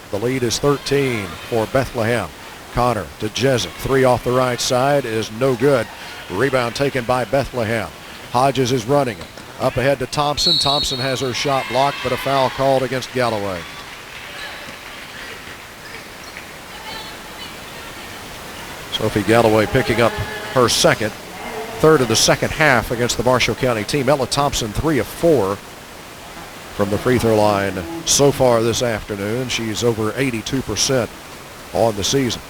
The lead is 13 for Bethlehem. Connor to Jezik. Three off the right side is no good. Rebound taken by Bethlehem. Hodges is running it. Up ahead to Thompson. Thompson has her shot blocked, but a foul called against Galloway. Sophie Galloway picking up her second. Third of the second half against the Marshall County team. Ella Thompson 3 of 4 from the free throw line so far this afternoon. She's over 82% on the season.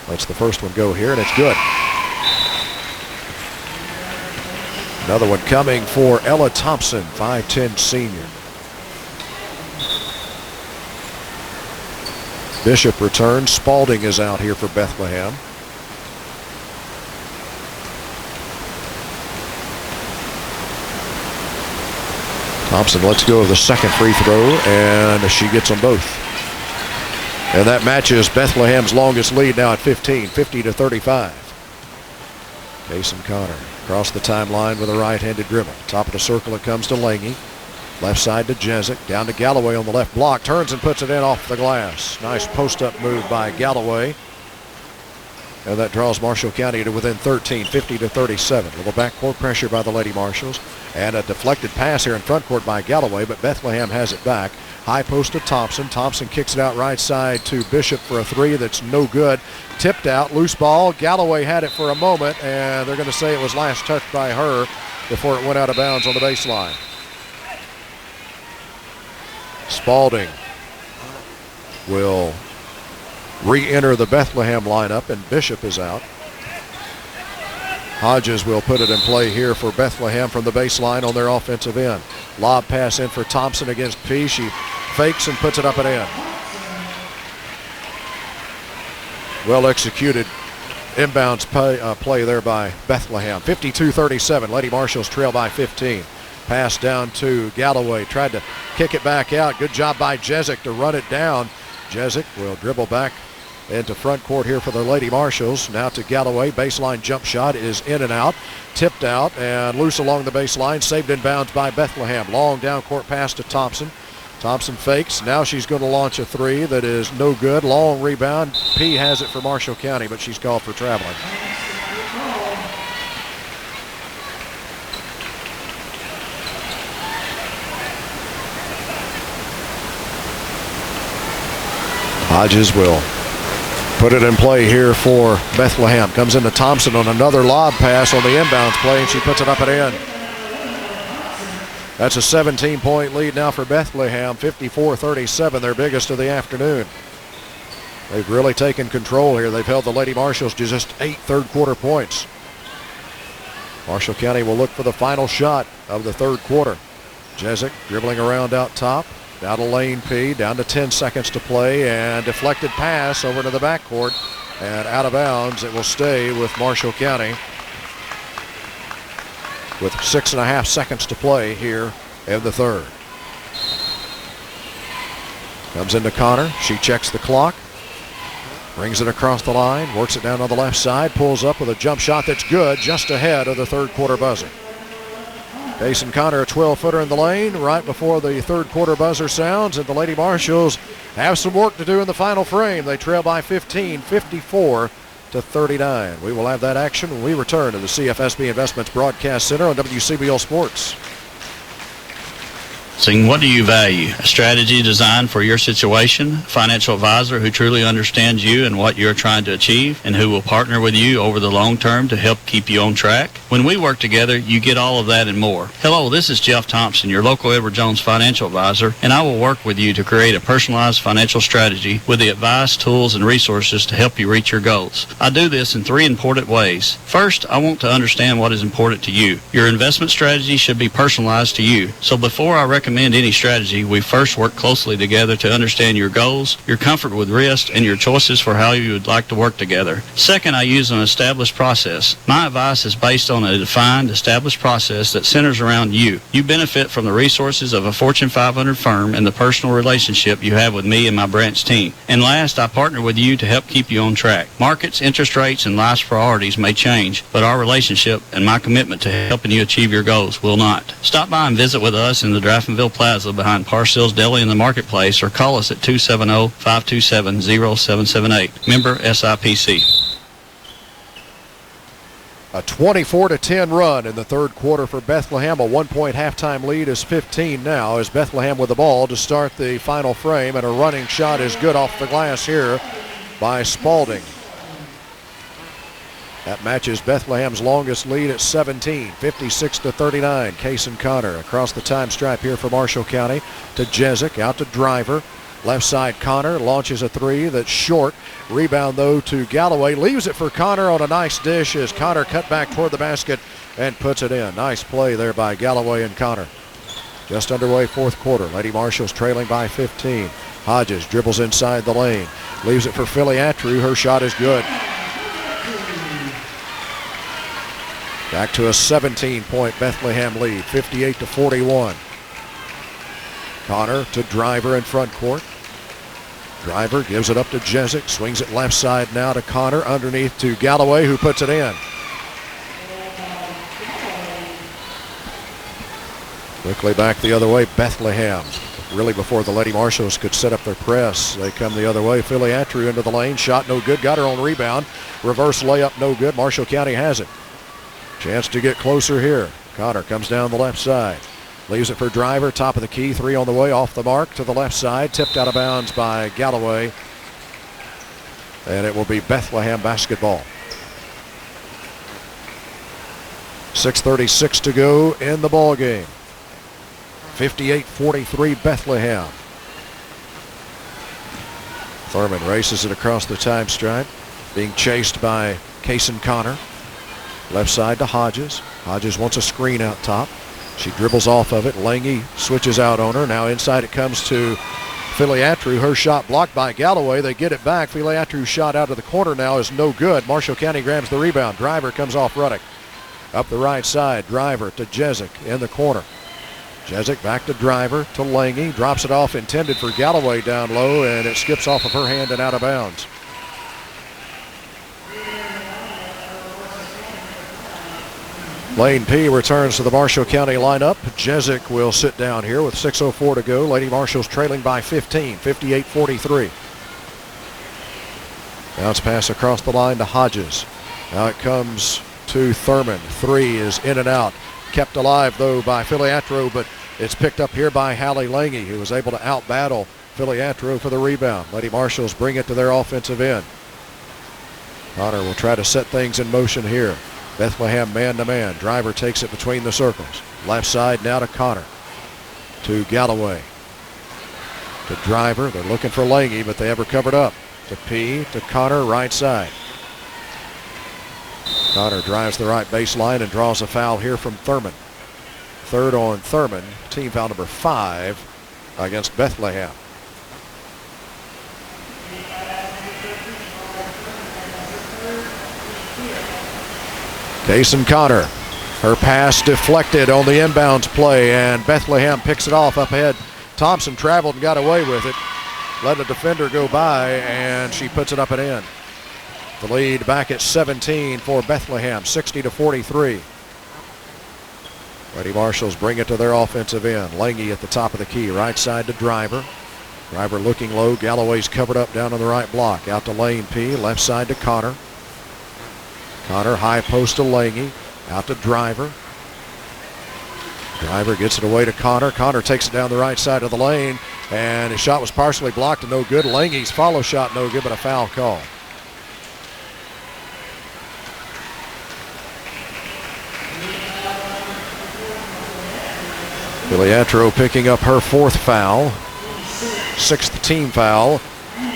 Let's the first one go here, and it's good. Another one coming for Ella Thompson, 5'10" senior. Bishop returns. Spalding is out here for Bethlehem. Thompson lets go of the second free throw, and she gets them both. And that matches Bethlehem's longest lead now at 15, 50-35. Kason Connor across the timeline with a right-handed dribble. Top of the circle it comes to Lange. Left side to Jezik. Down to Galloway on the left block. Turns and puts it in off the glass. Nice post-up move by Galloway. And that draws Marshall County to within 13, 50-37. A little backcourt pressure by the Lady Marshalls. And a deflected pass here in front court by Galloway, but Bethlehem has it back. High post to Thompson. Thompson kicks it out right side to Bishop for a three that's no good. Tipped out, loose ball. Galloway had it for a moment, and they're going to say it was last touched by her before it went out of bounds on the baseline. Spalding will re-enter the Bethlehem lineup, and Bishop is out. Hodges will put it in play here for Bethlehem from the baseline on their offensive end. Lob pass in for Thompson against P. She fakes and puts it up and in. Well executed inbounds play there by Bethlehem. 52-37. Lady Marshalls trail by 15. Pass down to Galloway. Tried to kick it back out. Good job by Jezik to run it down. Jezik will dribble back into front court here for the Lady Marshalls. Now to Galloway. Baseline jump shot is in and out. Tipped out and loose along the baseline. Saved in bounds by Bethlehem. Long down court pass to Thompson. Thompson fakes. Now she's going to launch a three that is no good. Long rebound. P has it for Marshall County, but she's called for traveling. Hodges will put it in play here for Bethlehem. Comes into Thompson on another lob pass on the inbounds play, and she puts it up and in. That's a 17-point lead now for Bethlehem, 54-37, their biggest of the afternoon. They've really taken control here. They've held the Lady Marshalls to just 8 third-quarter points. Marshall County will look for the final shot of the third quarter. Jezik dribbling around out top. Down to Lane P, down to 10 seconds to play, and deflected pass over to the backcourt, and out of bounds. It will stay with Marshall County with 6.5 seconds to play here in the third. Comes into Connor. She checks the clock, brings it across the line, works it down on the left side, pulls up with a jump shot that's good, just ahead of the third quarter buzzer. Payson Connor, a 12-footer in the lane right before the third quarter buzzer sounds, and the Lady Marshalls have some work to do in the final frame. They trail by 15, 54-39. We will have that action when we return to the CFSB Investments Broadcast Center on WCBL Sports. What do you value? A strategy designed for your situation, a financial advisor who truly understands you and what you're trying to achieve, and who will partner with you over the long term to help keep you on track. When we work together, you get all of that and more. Hello, this is Jeff Thompson, your local Edward Jones financial advisor, and I will work with you to create a personalized financial strategy with the advice, tools, and resources to help you reach your goals. I do this in 3 important ways. First, I want to understand what is important to you. Your investment strategy should be personalized to you. So before I recommend any strategy, we first work closely together to understand your goals, your comfort with risk, and your choices for how you would like to work together. Second, I use an established process. My advice is based on a defined, established process that centers around you. You benefit from the resources of a Fortune 500 firm and the personal relationship you have with me and my branch team. And last, I partner with you to help keep you on track. Markets, interest rates, and life's priorities may change, but our relationship and my commitment to helping you achieve your goals will not. Stop by and visit with us in the Draftonville Plaza behind Parcells Deli in the Marketplace, or call us at 270-527-0778. Member SIPC. A 24-10 run in the third quarter for Bethlehem. A 1-point halftime lead is 15 now as Bethlehem with the ball to start the final frame, and a running shot is good off the glass here by Spalding. That matches Bethlehem's longest lead at 17, 56-39. Kaysen Connor across the time stripe here for Marshall County to Jezik, out to Driver. Left side Connor launches a three that's short. Rebound though to Galloway. Leaves it for Connor on a nice dish as Connor cut back toward the basket and puts it in. Nice play there by Galloway and Connor. Just underway fourth quarter. Lady Marshalls trailing by 15. Hodges dribbles inside the lane. Leaves it for Filiatru. Her shot is good. Back to a 17-point Bethlehem lead, 58-41. Connor to Driver in front court. Driver gives it up to Jezik, swings it left side now to Connor, underneath to Galloway, who puts it in. Quickly back the other way, Bethlehem. Really before the Lady Marshalls could set up their press, they come the other way. Filiatru into the lane, shot no good, got her own rebound. Reverse layup no good, Marshall County has it. Chance to get closer here. Connor comes down the left side. Leaves it for Driver, top of the key, three on the way, off the mark to the left side. Tipped out of bounds by Galloway. And it will be Bethlehem basketball. 6:36 to go in the ball game. 58-43 Bethlehem. Thurman races it across the time stripe, being chased by Kaysen Connor. Left side to Hodges. Hodges wants a screen out top. She dribbles off of it. Lange switches out on her. Now inside it comes to Filiatru. Her shot blocked by Galloway. They get it back. Filiatru's shot out of the corner now is no good. Marshall County grabs the rebound. Driver comes off Ruddock. Up the right side. Driver to Jezik in the corner. Jezik back to Driver to Lange. Drops it off, intended for Galloway down low, and it skips off of her hand and out of bounds. Lane P returns to the Marshall County lineup. Jezik will sit down here with 6:04 to go. Lady Marshall's trailing by 15, 58-43. Bounce pass across the line to Hodges. Now it comes to Thurman. Three is in and out. Kept alive, though, by Filiatru, but it's picked up here by Hallie Lange, who was able to out-battle Filiatru for the rebound. Lady Marshalls bring it to their offensive end. Connor will try to set things in motion here. Bethlehem man-to-man. Driver takes it between the circles. Left side now to Connor. To Galloway. To Driver. They're looking for Lange, but they have her covered up. To P. To Connor, right side. Connor drives the right baseline and draws a foul here from Thurman. Third on Thurman. Team foul number 5 against Bethlehem. Kaysen Connor. Her pass deflected on the inbounds play, and Bethlehem picks it off up ahead. Thompson traveled and got away with it. Let a defender go by, and she puts it up and in. The lead back at 17 for Bethlehem, 60-43. Lady Marshalls bring it to their offensive end. Lange at the top of the key, right side to Driver. Driver looking low. Galloway's covered up down on the right block. Out to Lane P, left side to Connor. Connor high post to Lange. Out to Driver. Driver gets it away to Connor. Connor takes it down the right side of the lane, and his shot was partially blocked and no good. Lange's follow shot no good, but a foul call. Filiatru picking up her 4th foul. 6th team foul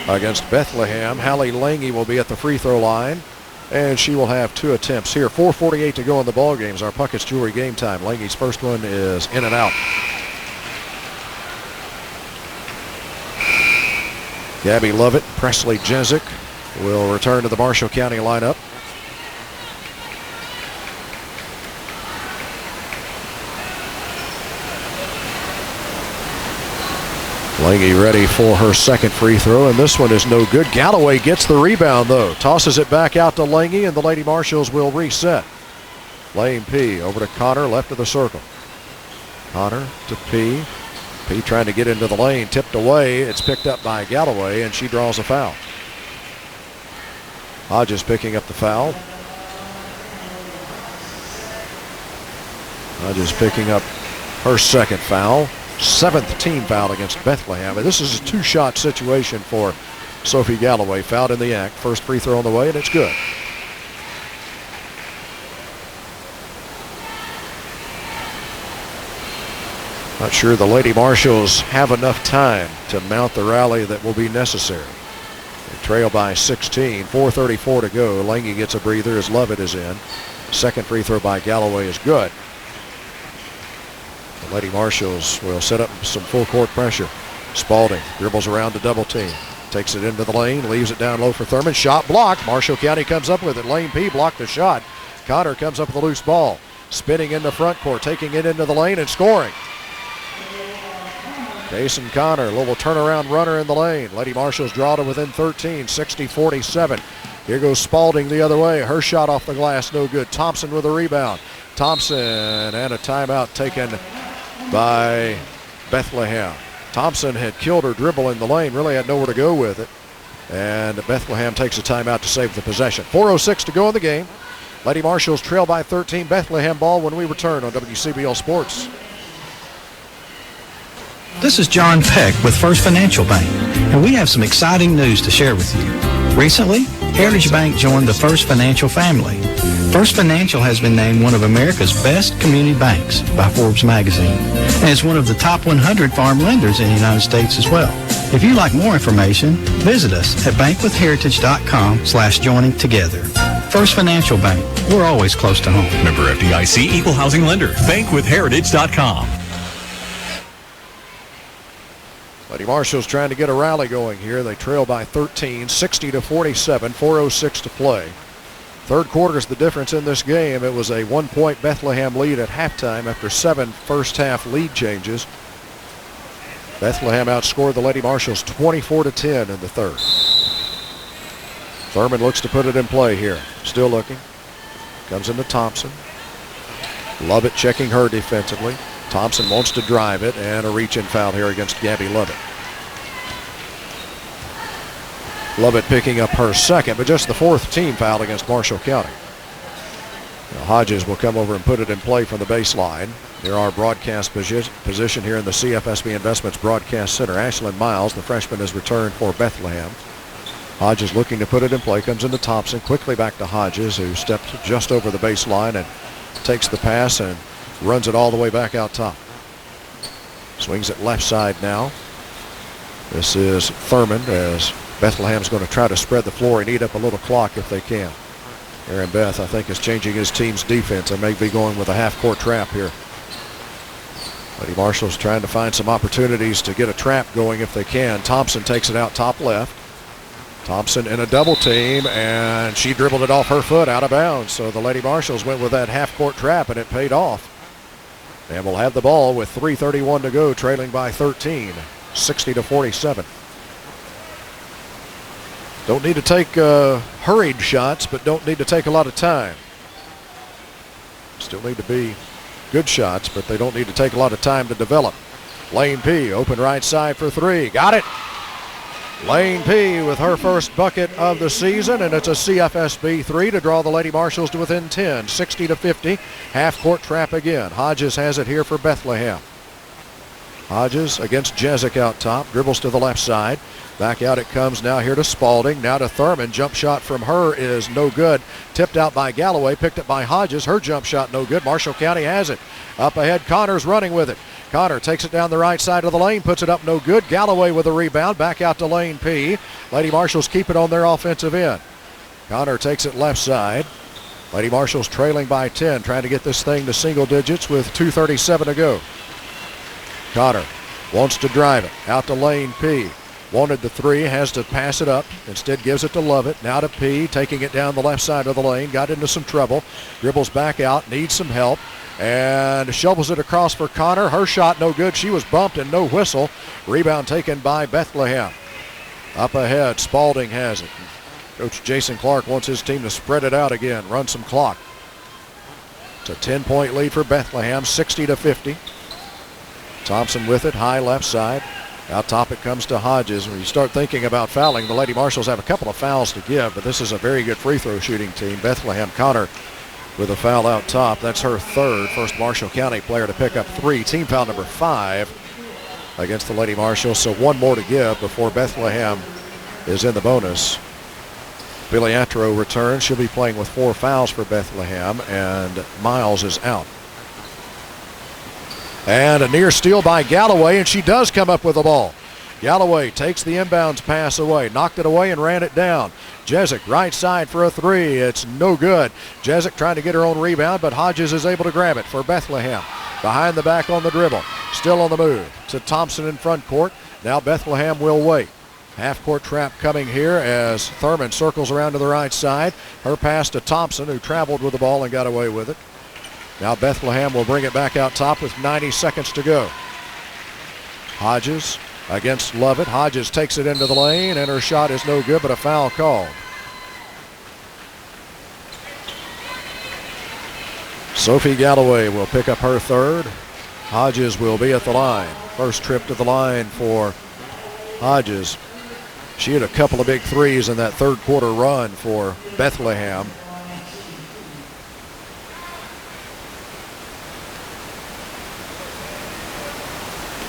against Bethlehem. Hallie Lange will be at the free throw line, and she will have 2 attempts here. 4:48 to go in the ball games. Our Puckett's Jewelry game time. Lange's first one is in and out. Gabby Lovett, Presley Jezik will return to the Marshall County lineup. Lange ready for her second free throw, and this one is no good. Galloway gets the rebound, though. Tosses it back out to Lange, and the Lady Marshalls will reset. Lane P over to Connor, left of the circle. Connor to P. P trying to get into the lane, tipped away. It's picked up by Galloway, and she draws a foul. Hodges picking up the foul. Hodges picking up her second foul. 7th team foul against Bethlehem. And this is a 2-shot situation for Sophie Galloway. Fouled in the act. First free throw on the way, and it's good. Not sure the Lady Marshalls have enough time to mount the rally that will be necessary. They trail by 16. 4:34 to go. Lange gets a breather as Lovett is in. Second free throw by Galloway is good. The Lady Marshalls will set up some full court pressure. Spalding dribbles around to double team. Takes it into the lane, leaves it down low for Thurman. Shot blocked. Marshall County comes up with it. Lane P blocked the shot. Connor comes up with a loose ball. Spinning in the front court, taking it into the lane and scoring. Kaysen Connor, a little turnaround runner in the lane. Lady Marshalls draw to within 13, 60-47. Here goes Spalding the other way. Her shot off the glass, no good. Thompson with a rebound. Thompson and a timeout taken by Bethlehem. Thompson had killed her dribble in the lane, really had nowhere to go with it. And Bethlehem takes a timeout to save the possession. 4:06 to go in the game. Lady Marshalls trail by 13. Bethlehem ball when we return on WCBL Sports. This is John Peck with First Financial Bank, and we have some exciting news to share with you. Recently, Heritage Bank joined the First Financial family. First Financial has been named one of America's best community banks by Forbes magazine, and is one of the top 100 farm lenders in the United States as well. If you'd like more information, visit us at bankwithheritage.com/joining together. First Financial Bank. We're always close to home. Member FDIC, Equal Housing Lender. Bankwithheritage.com. Lady Marshall's trying to get a rally going here. They trail by 13, 60-47, 4:06 to play. Third quarter is the difference in this game. It was a 1-point Bethlehem lead at halftime after 7 first-half lead changes. Bethlehem outscored the Lady Marshalls 24-10 in the third. Thurman looks to put it in play here. Still looking. Comes into Thompson. Lovett checking her defensively. Thompson wants to drive it, and a reach-in foul here against Gabby Lovett. Lovett picking up her second, but just the fourth team foul against Marshall County. Now Hodges will come over and put it in play from the baseline. Near our broadcast position here in the CFSB Investments Broadcast Center. Ashlyn Miles, the freshman, has returned for Bethlehem. Hodges looking to put it in play. Comes into Thompson. Quickly back to Hodges, who stepped just over the baseline and takes the pass and runs it all the way back out top. Swings it left side now. This is Thurman, as Bethlehem's going to try to spread the floor and eat up a little clock if they can. Aaron Beth, I think, is changing his team's defense and may be going with a half-court trap here. Lady Marshall's trying to find some opportunities to get a trap going if they can. Thompson takes it out top left. Thompson in a double team, and she dribbled it off her foot out of bounds. So the Lady Marshalls went with that half-court trap, and it paid off. And we'll have the ball with 3:31 to go, trailing by 13, 60-47. Don't need to take hurried shots, but don't need to take a lot of time. Still need to be good shots, but they don't need to take a lot of time to develop. Lane P, open right side for three. Got it. Lane P with her first bucket of the season, and it's a CFSB 3 to draw the Lady Marshalls to within 10, 60-50. Half-court trap again. Hodges has it here for Bethlehem. Hodges against Jezik out top, dribbles to the left side. Back out it comes now here to Spalding, now to Thurman. Jump shot from her is no good. Tipped out by Galloway, picked up by Hodges. Her jump shot no good. Marshall County has it. Up ahead, Connor's running with it. Connor takes it down the right side of the lane, puts it up no good. Galloway with a rebound, back out to Lane P. Lady Marshalls keep it on their offensive end. Connor takes it left side. Lady Marshalls trailing by 10, trying to get this thing to single digits with 2:37 to go. Connor wants to drive it out to Lane P. Wanted the three, has to pass it up. Instead gives it to Lovett. Now to P, taking it down the left side of the lane. Got into some trouble. Dribbles back out, needs some help. And shovels it across for Connor. Her shot no good. She was bumped and no whistle. Rebound taken by Bethlehem. Up ahead, Spalding has it. Coach Jason Clark wants his team to spread it out again, run some clock. It's a 10-point lead for Bethlehem, 60-50. Thompson with it, high left side. Out top it comes to Hodges. When you start thinking about fouling, the Lady Marshalls have a couple of fouls to give, but this is a very good free throw shooting team. Bethlehem, Connor with a foul out top. That's her third. First Marshall County player to pick up 3. Team foul number 5 against the Lady Marshalls. So one more to give before Bethlehem is in the bonus. Billy Atro returns. She'll be playing with 4 fouls for Bethlehem, and Miles is out. And a near steal by Galloway, and she does come up with the ball. Galloway takes the inbounds pass away, knocked it away and ran it down. Jezik right side for a 3. It's no good. Jezik trying to get her own rebound, but Hodges is able to grab it for Bethlehem. Behind the back on the dribble. Still on the move to Thompson in front court. Now Bethlehem will wait. Half-court trap coming here as Thurman circles around to the right side. Her pass to Thompson, who traveled with the ball and got away with it. Now Bethlehem will bring it back out top with 90 seconds to go. Hodges against Lovett. Hodges takes it into the lane, and her shot is no good, but a foul called. Sophie Galloway will pick up her third. Hodges will be at the line. First trip to the line for Hodges. She had a couple of big threes in that third quarter run for Bethlehem.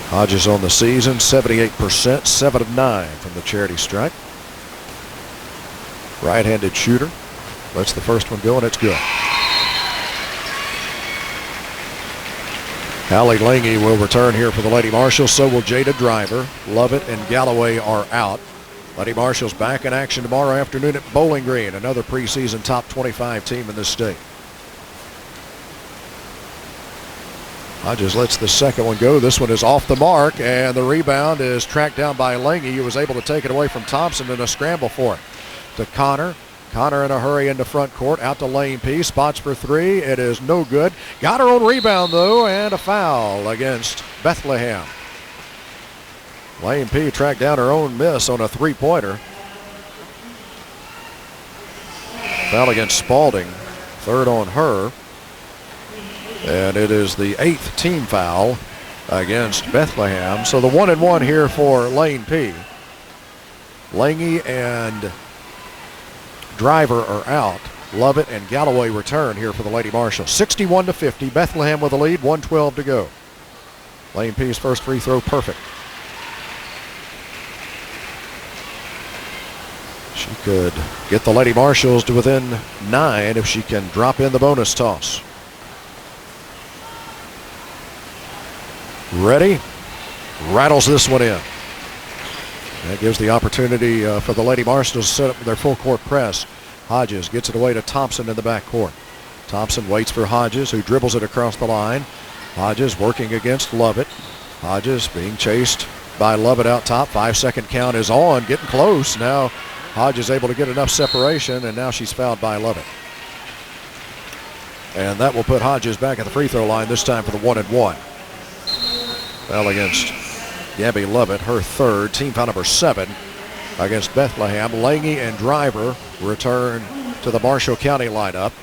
Hodges on the season, 78%, 7 of 9 from the charity stripe. Right-handed shooter. Lets the first one go, and it's good. Allie Lange will return here for the Lady Marshals. So will Jada Driver. Lovett and Galloway are out. Lady Marshals back in action tomorrow afternoon at Bowling Green, another preseason top 25 team in the state. Hodges lets the second one go. This one is off the mark, and the rebound is tracked down by Lange, who was able to take it away from Thompson in a scramble for it. To Connor. Connor in a hurry into front court. Out to Lane P. Spots for three. It is no good. Got her own rebound, though, and a foul against Bethlehem. Lane P. tracked down her own miss on a three-pointer. Foul against Spalding. Third on her. And it is the 8th team foul against Bethlehem. So the 1-and-1 here for Lane P. Lange and Driver are out. Lovett and Galloway return here for the Lady Marshals. 61-50. Bethlehem with a lead. 1:12 to go. Lane P's first free throw perfect. She could get the Lady Marshals to within 9 if she can drop in the bonus toss. Ready? Rattles this one in. That gives the opportunity for the Lady Marshals to set up their full court press. Hodges gets it away to Thompson in the backcourt. Thompson waits for Hodges, who dribbles it across the line. Hodges working against Lovett. Hodges being chased by Lovett out top. 5-second count is on, getting close. Now Hodges able to get enough separation, and now she's fouled by Lovett. And that will put Hodges back at the free throw line, this time for the 1-and-1. Foul against Gabby Lovett, her third, team foul number 7 against Bethlehem. Lange and Driver return to the Marshall County lineup.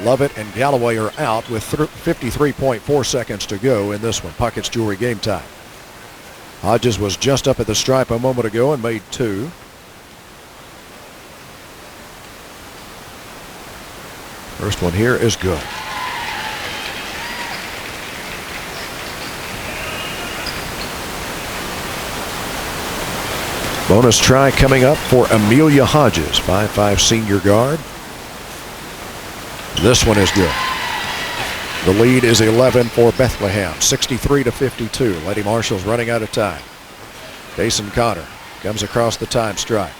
Lovett and Galloway are out with 53.4 seconds to go in this one. Puckett's Jewelry game time. Hodges was just up at the stripe a moment ago and made 2. First one here is good. Bonus try coming up for Amelia Hodges, 5'5" senior guard. This one is good. The lead is 11 for Bethlehem, 63-52. Lady Marshals running out of time. Jason Connor comes across the time stripe.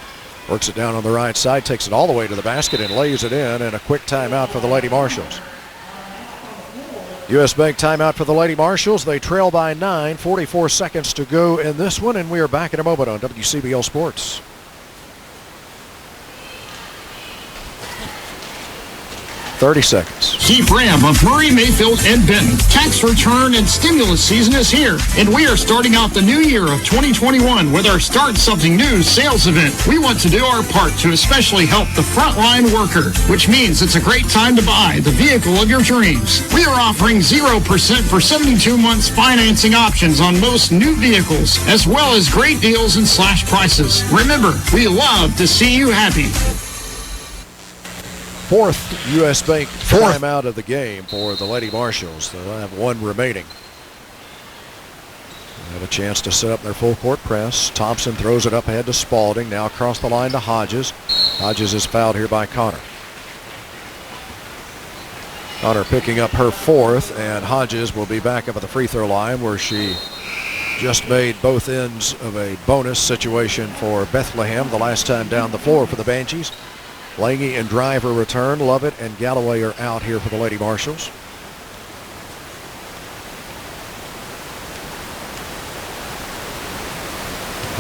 Works it down on the right side, takes it all the way to the basket and lays it in, and a quick timeout for the Lady Marshals. U.S. Bank timeout for the Lady Marshals. They trail by 9, 44 seconds to go in this one, and we are back in a moment on WCBL Sports. $30 seconds. Keep Ram of Murray, Mayfield, and Benton. Tax return and stimulus season is here, and we are starting out the new year of 2021 with our Start Something New sales event. We want to do our part to especially help the frontline worker, which means it's a great time to buy the vehicle of your dreams. We are offering 0% for 72 months financing options on most new vehicles, as well as great deals and slash prices. Remember, we love to see you happy. Fourth U.S. Bank timeout of the game for the Lady Marshals. They'll have one remaining. They have a chance to set up their full court press. Thompson throws it up ahead to Spalding. Now across the line to Hodges. Hodges is fouled here by Connor. Connor picking up her 4th, and Hodges will be back up at the free throw line where she just made both ends of a bonus situation for Bethlehem the last time down the floor for the Banshees. Lange and Driver return. Lovett and Galloway are out here for the Lady Marshals.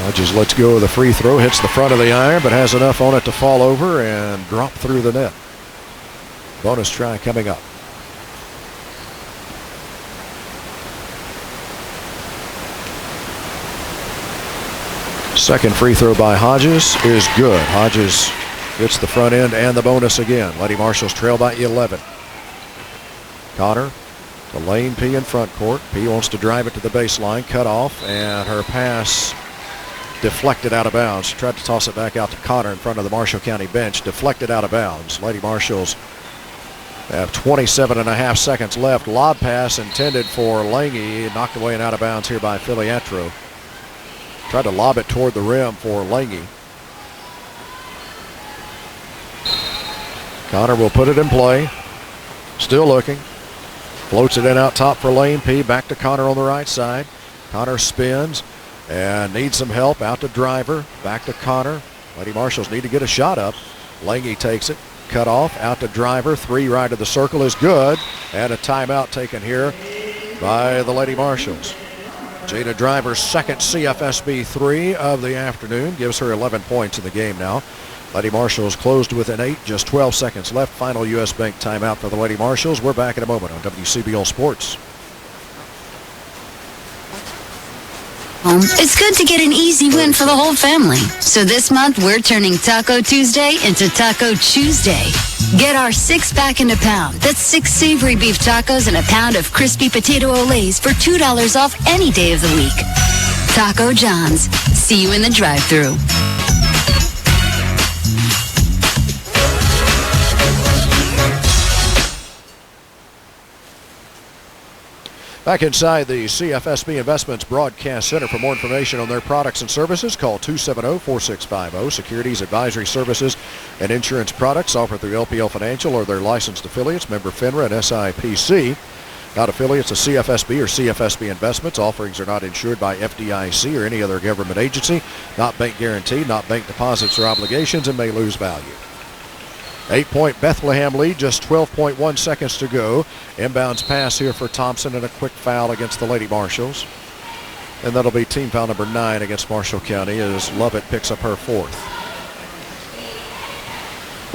Hodges lets go of the free throw, hits the front of the iron, but has enough on it to fall over and drop through the net. Bonus try coming up. Second free throw by Hodges is good. Hodges gets the front end and the bonus again. Lady Marshals trail by 11. Connor to Lane P in front court. P wants to drive it to the baseline, cut off, and her pass deflected out of bounds. She tried to toss it back out to Connor in front of the Marshall County bench, deflected out of bounds. Lady Marshals have 27.5 seconds left. Lob pass intended for Lange, knocked away and out of bounds here by Filiatro. Tried to lob it toward the rim for Lange. Connor will put it in play. Still looking. Floats it in out top for Lane P. Back to Connor on the right side. Connor spins and needs some help. Out to Driver. Back to Connor. Lady Marshalls need to get a shot up. Lange takes it. Cut off. Out to Driver. 3 right of the circle is good. And a timeout taken here by the Lady Marshalls. Jada Driver's second CFSB 3 of the afternoon gives her 11 points in the game now. Lady Marshalls closed within 8, just 12 seconds left. Final U.S. Bank timeout for the Lady Marshalls. We're back in a moment on WCBL Sports. It's good to get an easy win for the whole family. So this month, we're turning Taco Tuesday into Taco Tuesday. Get our 6-pack and a pound. That's 6 savory beef tacos and a pound of crispy potato olays for $2 off any day of the week. Taco John's. See you in the drive-thru. Back inside the CFSB Investments Broadcast Center. For more information on their products and services, call 270-4650. Securities, advisory services, and insurance products offered through LPL Financial or their licensed affiliates, member FINRA and SIPC. Not affiliates of CFSB or CFSB Investments. Offerings are not insured by FDIC or any other government agency. Not bank guaranteed, not bank deposits or obligations, and may lose value. 8-point Bethlehem lead, just 12.1 seconds to go. Inbounds pass here for Thompson and a quick foul against the Lady Marshalls. And that'll be team foul number 9 against Marshall County as Lovett picks up her 4th.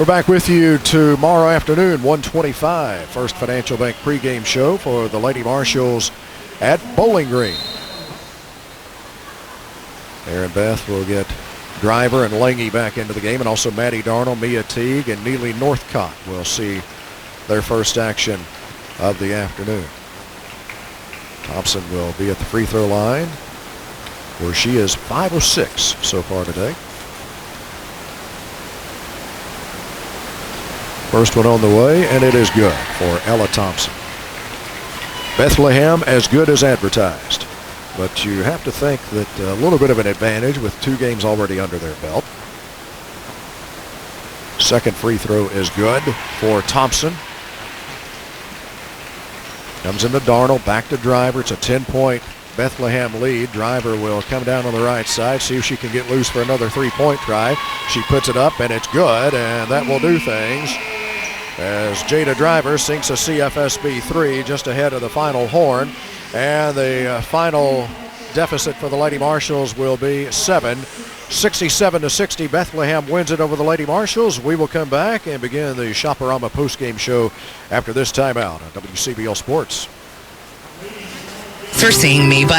We're back with you tomorrow afternoon, 1:25. First Financial Bank pregame show for the Lady Marshalls at Bowling Green. Aaron Beth will get Driver and Lange back into the game, and also Maddie Darnell, Mia Teague, and Neely Northcott will see their first action of the afternoon. Thompson will be at the free throw line, where she is 5 of 6 so far today. First one on the way, and it is good for Ella Thompson. Bethlehem as good as advertised. But you have to think that a little bit of an advantage with 2 games already under their belt. Second free throw is good for Thompson. Comes into Darnell, back to Driver. It's a 10-point Bethlehem lead. Driver will come down on the right side, see if she can get loose for another 3-point try. She puts it up, and it's good, and that will do things as Jada Driver sinks a CFSB 3 just ahead of the final horn. And the final deficit for the Lady Marshalls will be 7. 67-60. Bethlehem wins it over the Lady Marshalls. We will come back and begin the Shopperama postgame show after this timeout on WCBL Sports. For seeing me, but